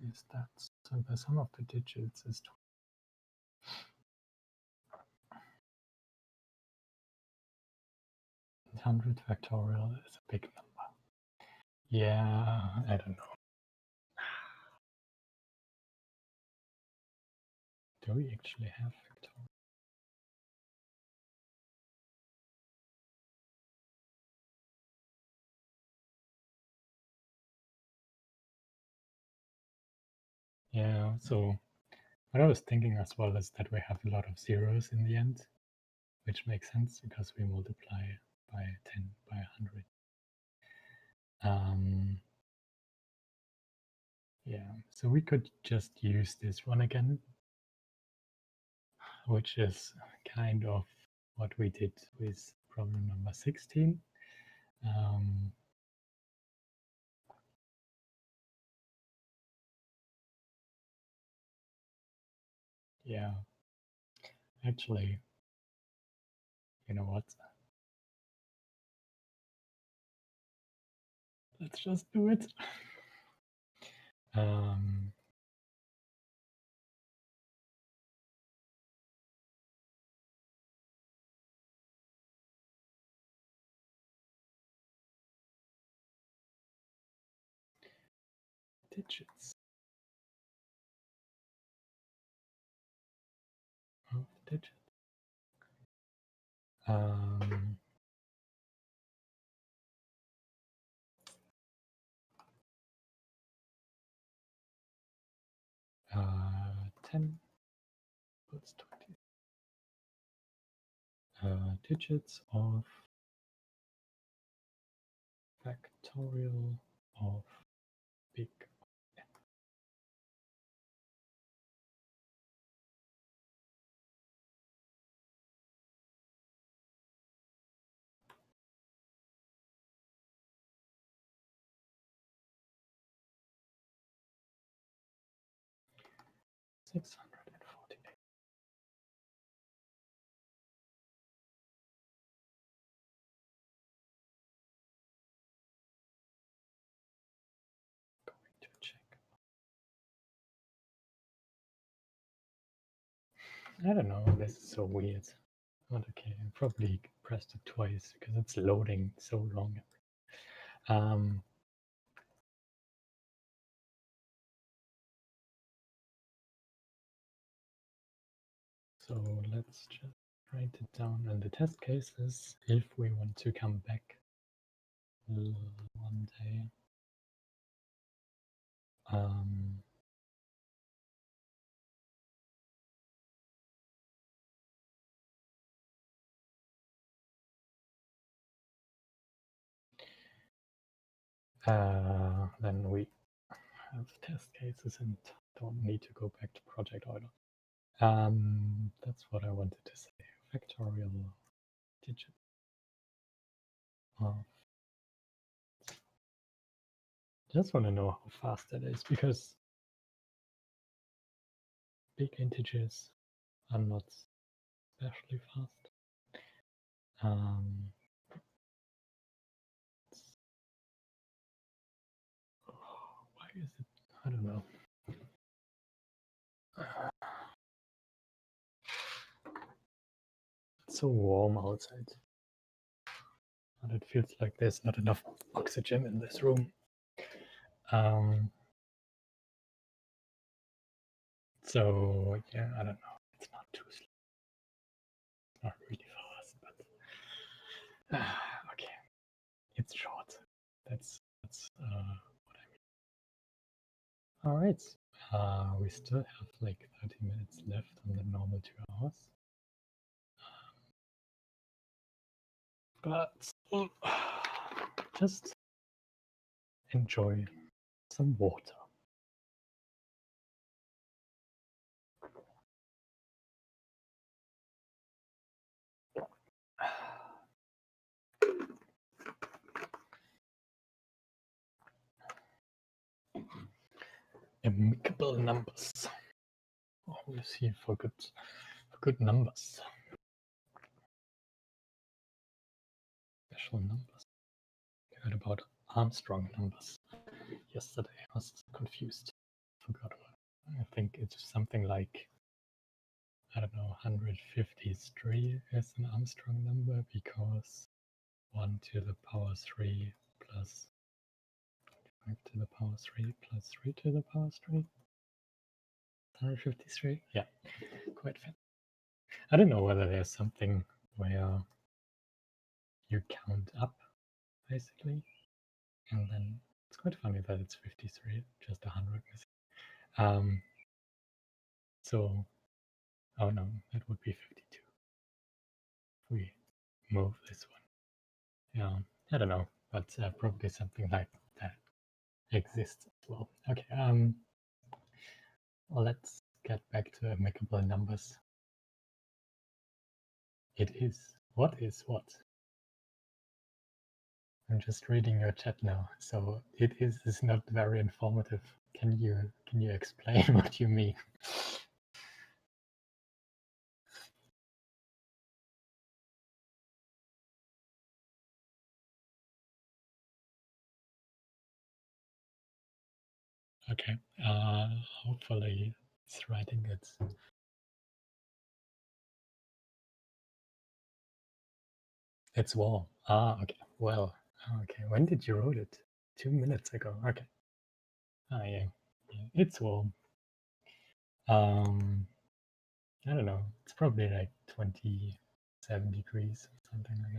is that. So the sum of the digits is 100 factorial is a big number. Yeah, I don't know. Do we actually have factorial? Yeah, so What I was thinking as well is that we have a lot of zeros in the end, which makes sense because we multiply by 10 by 100. Yeah, so we could just use this one again, which is kind of what we did with problem number 16. Yeah, actually, you know what? Let's just do it. Digits of digits. Um, 10 puts 20 digits of factorial of big N. 648. Going to check. I don't know, this is so weird. But okay, I probably pressed it twice because it's loading so long. So let's just write it down in the test cases if we want to come back one day. Then we have test cases and don't need to go back to Project Euler. That's what I wanted to say. Factorial digit of. Just want to know how fast that is because big integers are not especially fast. Why is it? I don't know. It's so warm outside. And it feels like there's not enough oxygen in this room. So yeah, I don't know. It's not too slow. It's not really fast, but okay. It's short. That's what I mean. All right. We still have like 30 minutes left on the normal 2 hours. But just enjoy some water. Amicable numbers. Always here for good numbers. Special numbers. I heard about Armstrong numbers yesterday. I was confused. Forgot about it. I think it's something like, I don't know, 153 is an Armstrong number because 1 to the power 3 plus 5 to the power 3 plus 3 to the power 3. 153? Yeah, quite fun. I don't know whether there's something where you count up, basically, and then it's quite funny that it's 53, just 100 missing. So, oh no, that would be 52. If we move this one. Yeah, I don't know, but probably something like that exists as well. Okay, well, let's get back to amicable numbers. It is. What is what? I'm just reading your chat now, so it is not very informative. Can you explain what you mean? Okay. Hopefully it's writing it. It's warm. Ah, okay. Well, okay. When did you wrote it? 2 minutes ago. Okay. Ah, yeah. It's warm. I don't know. It's probably like 27 degrees or something like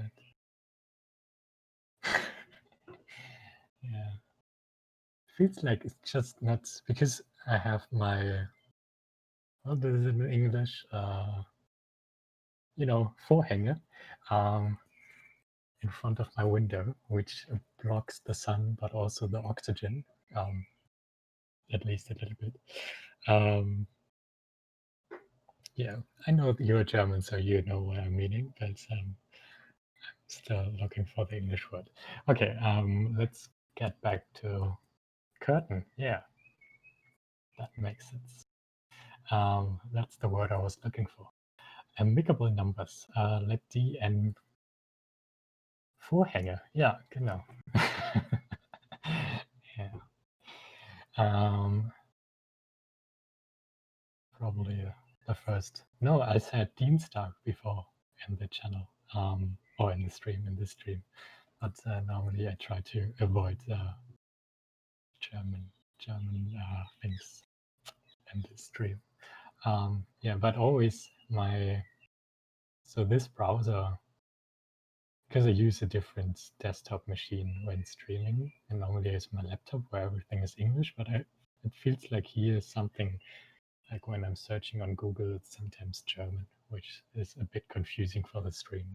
that. Yeah. Feels like it's just not because I have my, what is it in English? Vorhänge in front of my window, which blocks the sun, but also the oxygen, at least a little bit. Yeah, I know you're German, so you know what I'm meaning, but I'm still looking for the English word. Okay, let's get back to curtain. Yeah, that makes sense. That's the word I was looking for. Amicable numbers. Let D and Vorhänge. Ja, genau. Yeah. Probably the first. No, I said Dienstag before in the channel, or in the stream, But normally I try to avoid German things in the stream. Yeah, but always so this browser, because I use a different desktop machine when streaming, and normally it's my laptop where everything is English, but it feels like here something like when I'm searching on Google, it's sometimes German, which is a bit confusing for the stream.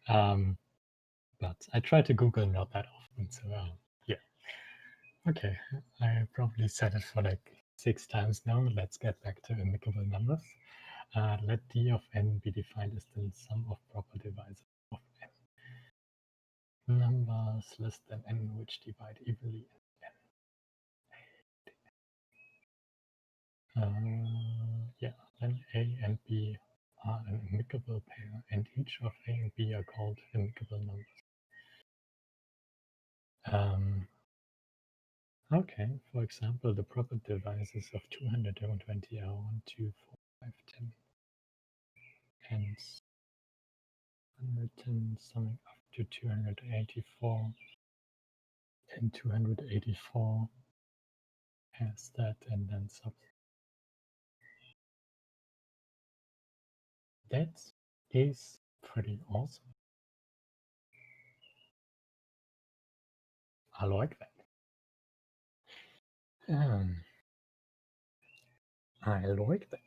But I try to Google not that often, so yeah. Okay, I probably said it for like 6 times now. Let's get back to amicable numbers. Let D of n be defined as the sum of proper divisors of n. Numbers less than n which divide evenly yeah, then A and B are an amicable pair, and each of A and B are called amicable numbers. Okay, for example, the proper divisors of 220 are 1, 2, 4, 5, 10, and 110 summing up to 284, and 284 has that and then sub. That is pretty awesome. I like that. I like that.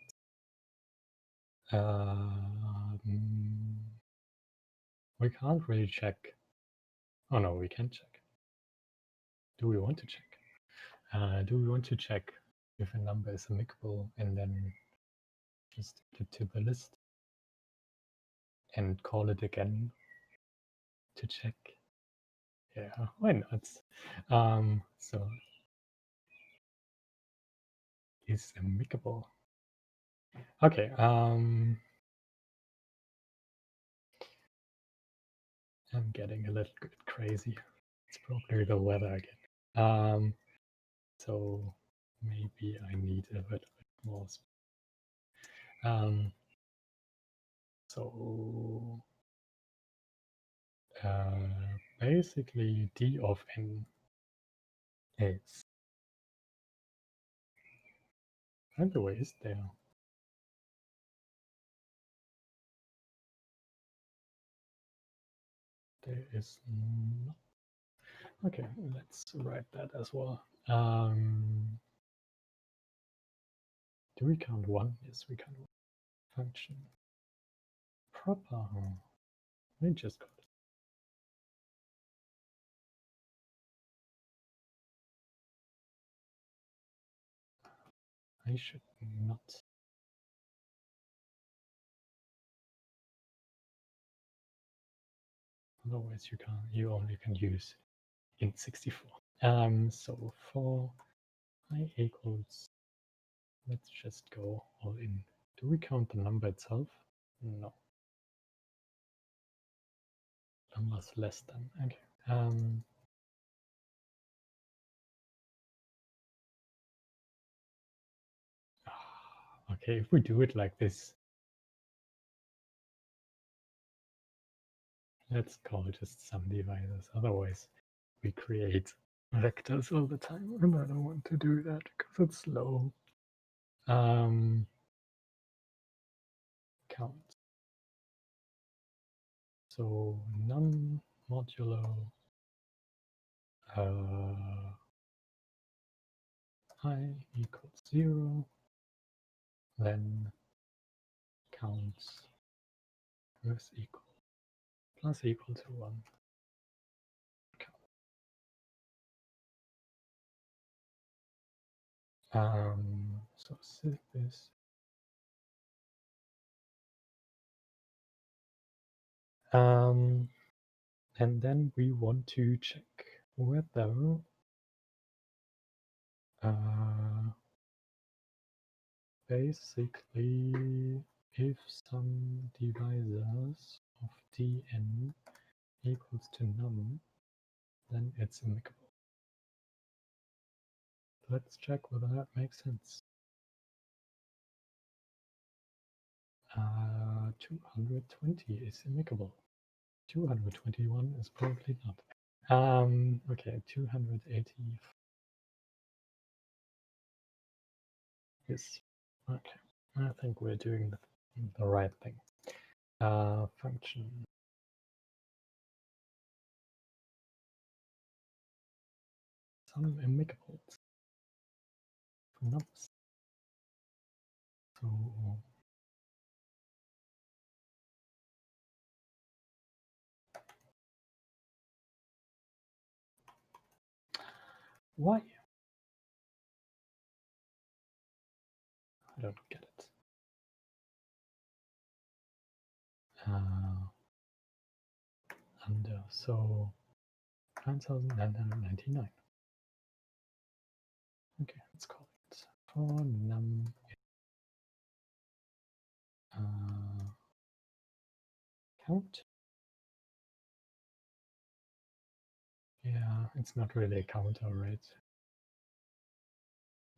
We can't really check. Oh no, we can check. Do we want to check? Do we want to check if a number is amicable and then just add it to the list and call it again to check? Yeah, why not? So is amicable. Okay. I'm getting a little bit crazy. It's probably the weather again. So maybe I need a little bit more. So basically D of n is, by the way, is there? There is not. Okay, let's write that as well. Do we count 1? Yes, we count 1. Function proper. We just got it. I should not. Otherwise, you only can use int 64. So for I equals, let's just go all in. Do we count the number itself? No. Numbers less than. Okay. Okay, if we do it like this, let's call it just sum divisors. Otherwise, we create vectors all the time, and I don't want to do that because it's slow. Count. So num modulo I equals 0, then counts plus equal to 1. So this. And then we want to check whether basically if some divisors of dn equals to num, then it's amicable. Let's check whether that makes sense. 220 is amicable. 221 is probably not. Okay, 280. Yes. Okay. I think we're doing the right thing. Function. Some amicables. Nums. So why? I don't get it. Under, so 9,999. Okay, let's call it for num count. Yeah, it's not really a counter, right?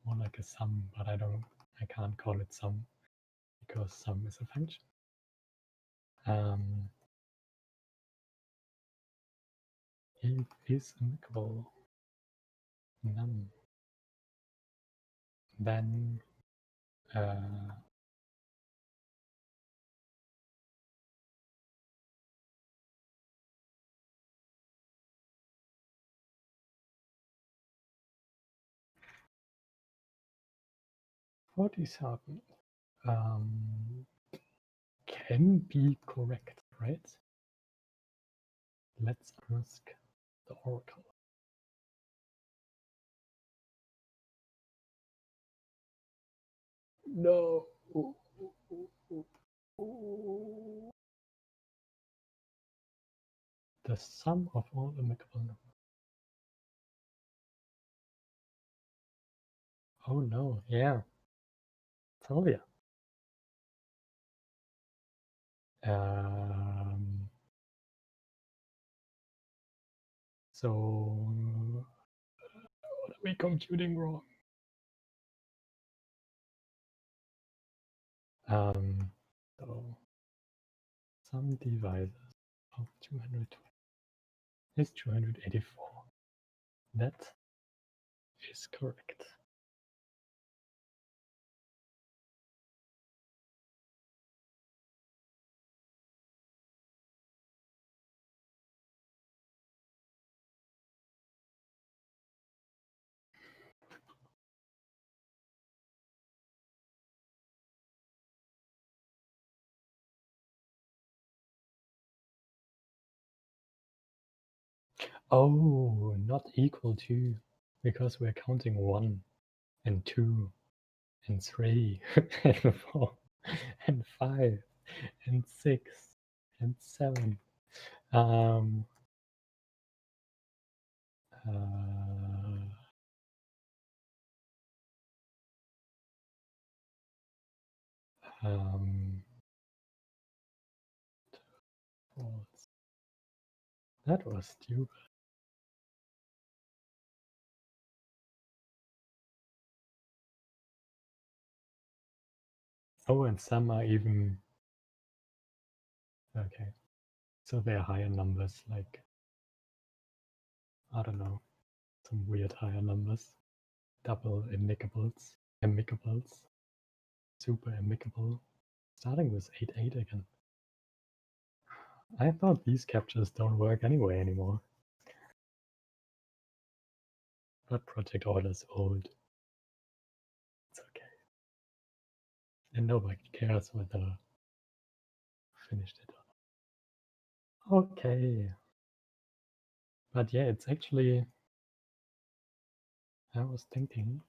More like a sum, but I can't call it sum because sum is a function. It is amicable. Num. Then what is happening? Can be correct, right? Let's ask the oracle. No. The sum of all amicable numbers. Oh no, yeah. Tell ya. So what are we computing wrong? So some divisors of 220 is 284. That is correct. Oh, not equal to, because we're counting 1 and 2 and 3 and 4 and 5 and 6 and 7. Um, that was stupid. Oh, and some are even... Okay. So they're higher numbers, like, I don't know, some weird higher numbers. Double amicables, super amicable, starting with 8-8 again. I thought these captures don't work anyway anymore. But Project Euler is old. It's okay. And nobody cares whether I finished it or not. Okay. But yeah, it's actually... I was thinking...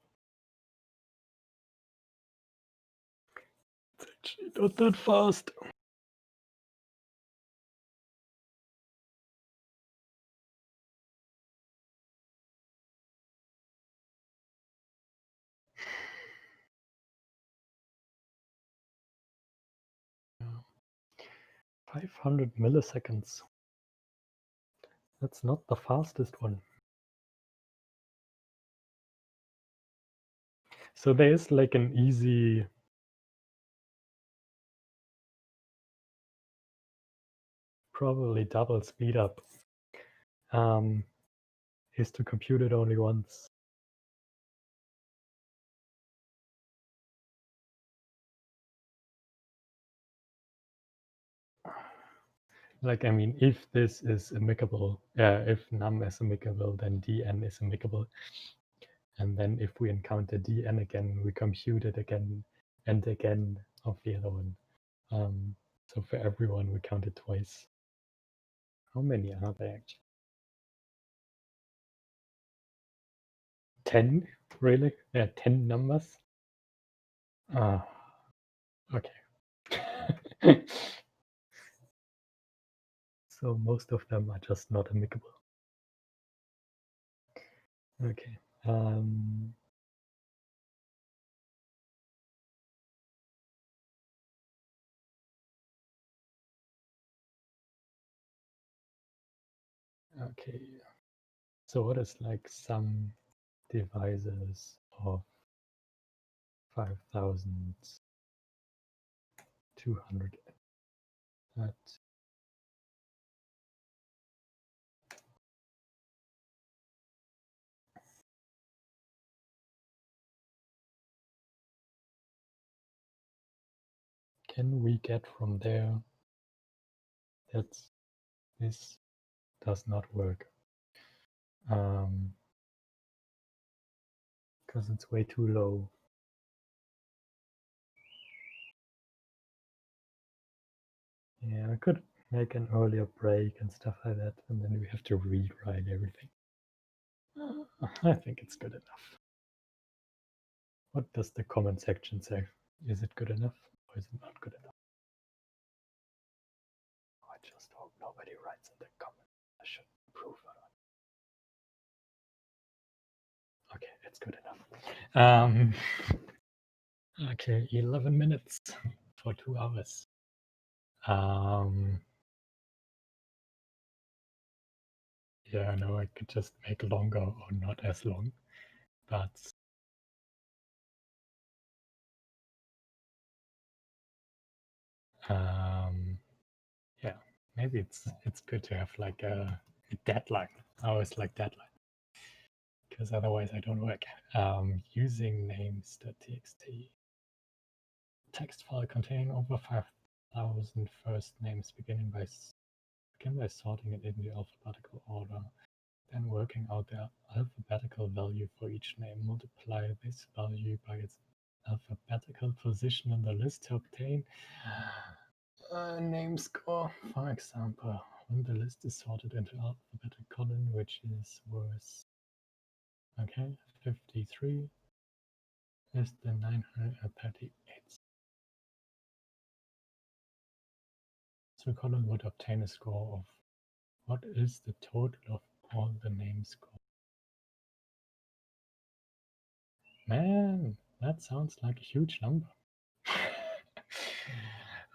It's actually not that fast. Yeah. 500 milliseconds. That's not the fastest one. So there's like an easy... probably double speed up. Is to compute it only once. Like, I mean, if this is amicable, if num is amicable, then dn is amicable. And then if we encounter dn again, we compute it again and again of the other one. So for everyone, we count it twice. How many are there actually? 10? Really? There are 10 numbers? Okay. So most of them are just not amicable. Okay. Okay. So what is like some devices of 5,200? That can we get from there that this does not work? Because it's way too low. Yeah, I could make an earlier break and stuff like that, and then we have to rewrite everything. I think it's good enough. What does the comment section say? Is it good enough or is it not good enough? I just hope nobody writes in the comments. I should improve on it. Okay, it's good enough. Okay, 11 minutes for 2 hours. Yeah, I know I could just make longer or not as long, but yeah, maybe it's good to have like a deadline. I always like deadline because otherwise I don't work. Using names.txt. Text file containing over 5,000 first names begin by sorting it in the alphabetical order, then working out the alphabetical value for each name. Multiply this value by its alphabetical position in the list to obtain a name score. For example, when the list is sorted into alphabetical column, which is worth, okay, 53 is the 938th. So column would obtain a score of, what is the total of all the names score? Man, that sounds like a huge number.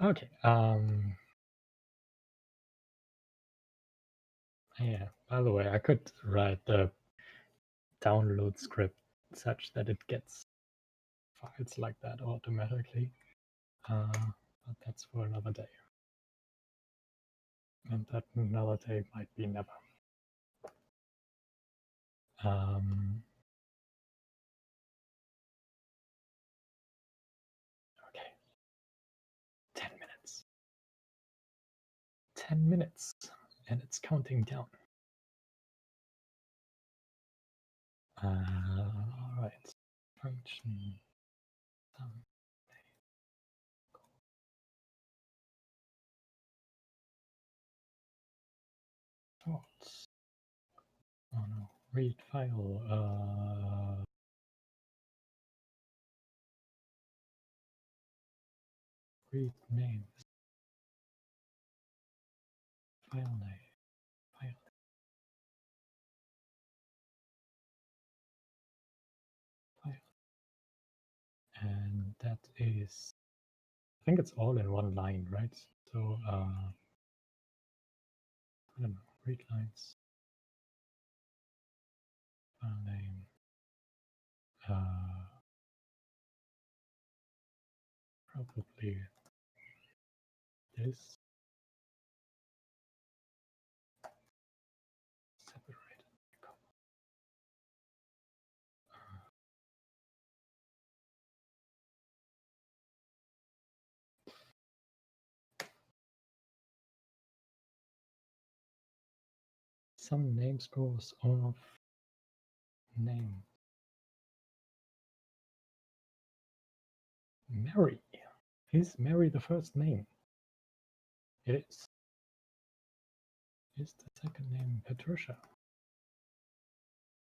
Okay. Yeah, by the way, I could write the download script such that it gets files like that automatically. But that's for another day. And that another day might be never. Okay. 10 minutes. 10 minutes. And it's counting down. Alright. Function. Thoughts. Oh no. Read file. Read names. File name. File. File. And that is, I think it's all in one line, right? So, I don't know, read lines. File name. Probably this. Separate. Some name scores of name. Mary. Is Mary the first name? It is. Is the second name Patricia?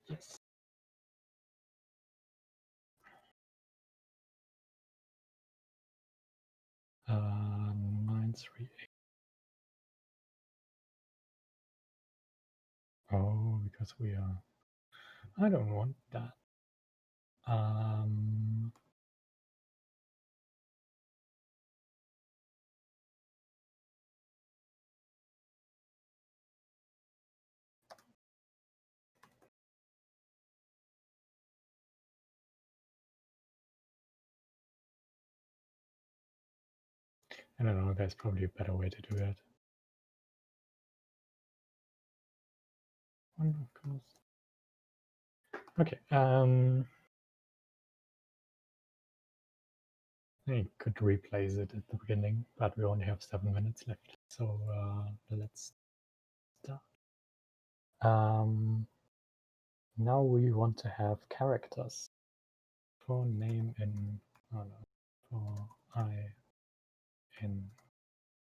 Yes. 938. Oh, because we are. I don't want that. I don't know. There's probably a better way to do it. Of course. Okay. I could replace it at the beginning, but we only have 7 minutes left. So let's start. Now we want to have characters for name in, oh no, for I in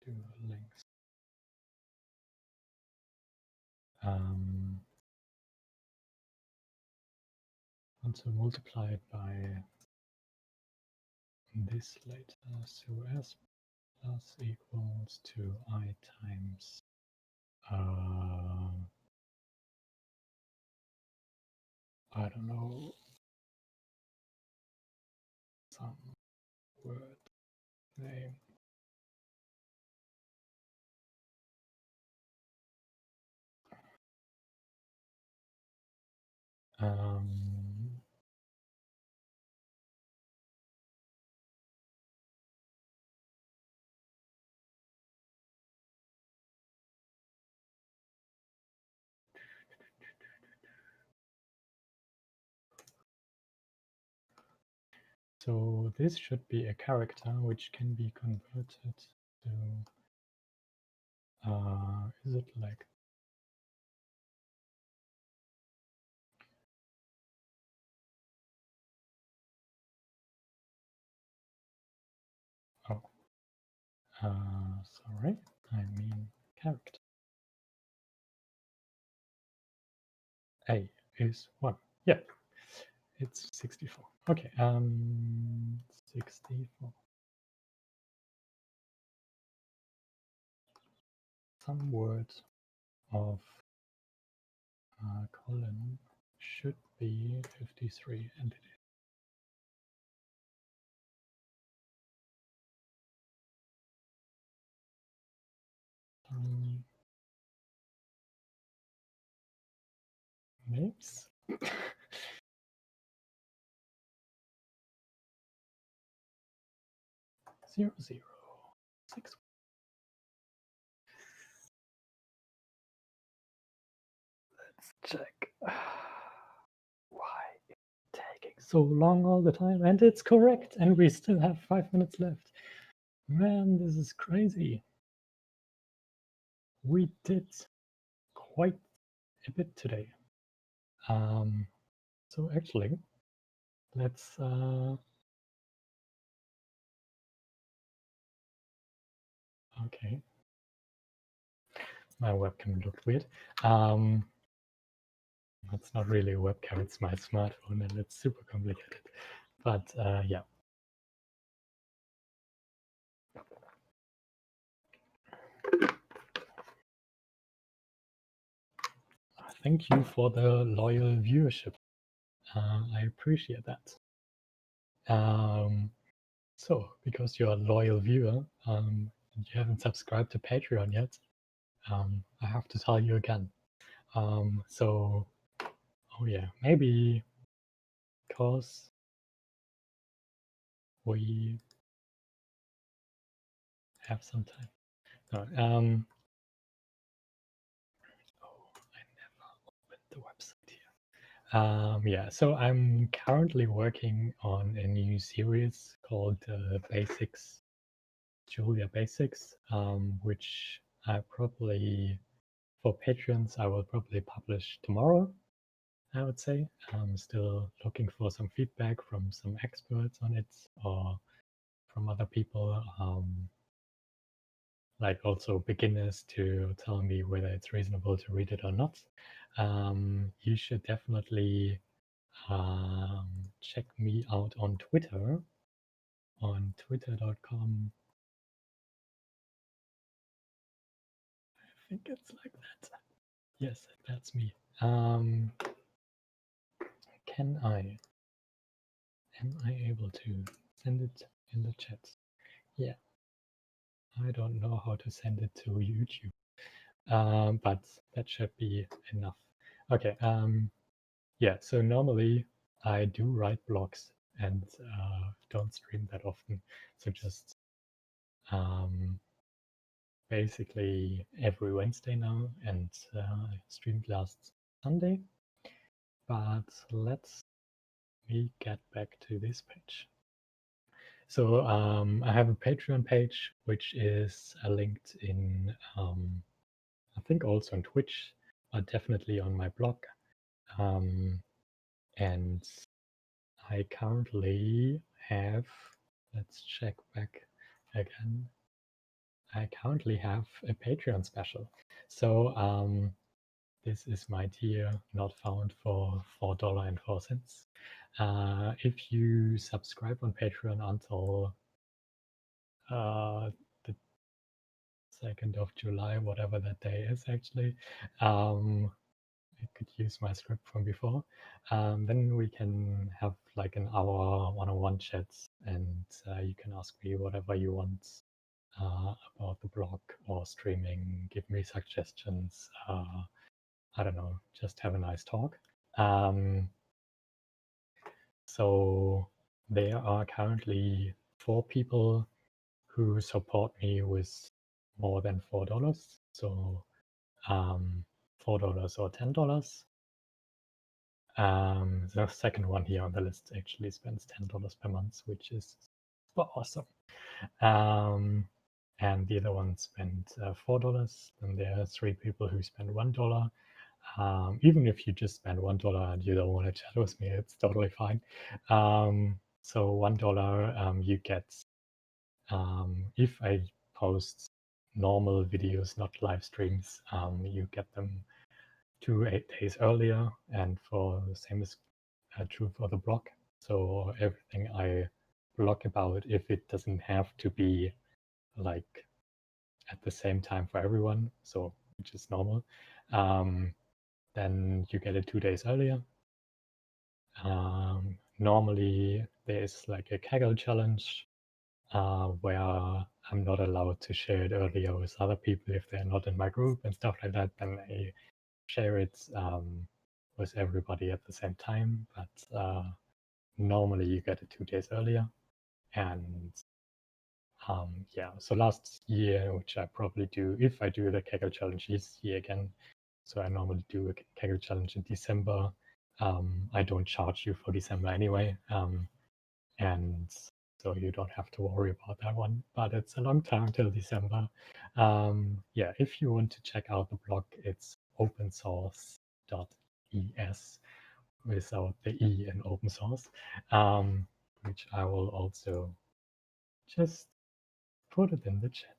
JuliaLang. Want to multiply it by this later, so s plus equals to I times I don't know, some word name. So this should be a character which can be converted to, is it like, oh, sorry, I mean character. is 1. Yeah, it's 64. Okay, 64. Some words of column should be 53, and it is. Names. 0, 0, 6. Let's check. Why is it taking so long all the time? And it's correct, and we still have 5 minutes left. Man, this is crazy. We did quite a bit today. So actually, let's okay. My webcam looked weird. That's not really a webcam, it's my smartphone, and it's super complicated. But yeah. Thank you for the loyal viewership. I appreciate that. So, because you're a loyal viewer and you haven't subscribed to Patreon yet, I have to tell you again. So, oh yeah, maybe because we have some time. No, oh, I never opened the website here. Yeah, so I'm currently working on a new series called Basics, Julia Basics, which I probably, for patrons, I will probably publish tomorrow, I would say. I'm still looking for some feedback from some experts on it or from other people, like also beginners, to tell me whether it's reasonable to read it or not. You should definitely check me out on Twitter, on twitter.com. I think it's like that. Yes, that's me. Am I able to send it in the chat? Yeah, I don't know how to send it to YouTube, but that should be enough. Okay, yeah, so normally I do write blogs and don't stream that often. So just basically every Wednesday now, and I streamed last Sunday. But let's me get back to this page. So I have a Patreon page, which is linked in, I think also on Twitch, but definitely on my blog. And I currently have, let's check back again. I currently have a Patreon special. So this is my tier not found for $4.04. If you subscribe on Patreon until the 2nd of July, whatever that day is actually, I could use my script from before. Then we can have like an hour one-on-one chats, and you can ask me whatever you want about the blog or streaming, give me suggestions. I don't know, just have a nice talk. So there are currently 4 people who support me with more than $4. So $4 or $10. The second one here on the list actually spends $10 per month, which is awesome. And the other one spent $4. Then there are 3 people who spend $1. Even if you just spend $1 and you don't want to chat with me, it's totally fine. So $1, you get, if I post normal videos, not live streams, you get them 8 days earlier, and for the same is true for the block. So everything I blog about, if it doesn't have to be like at the same time for everyone, so which is normal, then you get it 2 days earlier. Normally there is like a Kaggle challenge where I'm not allowed to share it earlier with other people if they're not in my group and stuff like that. Then I share it with everybody at the same time. But normally you get it 2 days earlier. And yeah, so last year, which I probably do, if I do the Kaggle challenge this year again, so I normally do a Kaggle challenge in December. I don't charge you for December anyway. And so you don't have to worry about that one, but it's a long time till December. Yeah, if you want to check out the blog, it's opensource.es without the E in open source, which I will also just put it in the chat.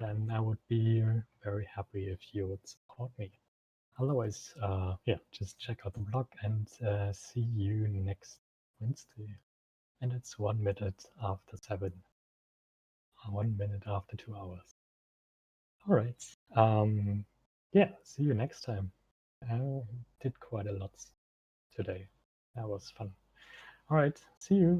Then I would be very happy if you would support me. Otherwise, yeah, just check out the blog and see you next Wednesday. And it's 1 minute after 7. 1 minute after 2 hours. All right. Yeah, see you next time. I did quite a lot today. That was fun. All right, see you.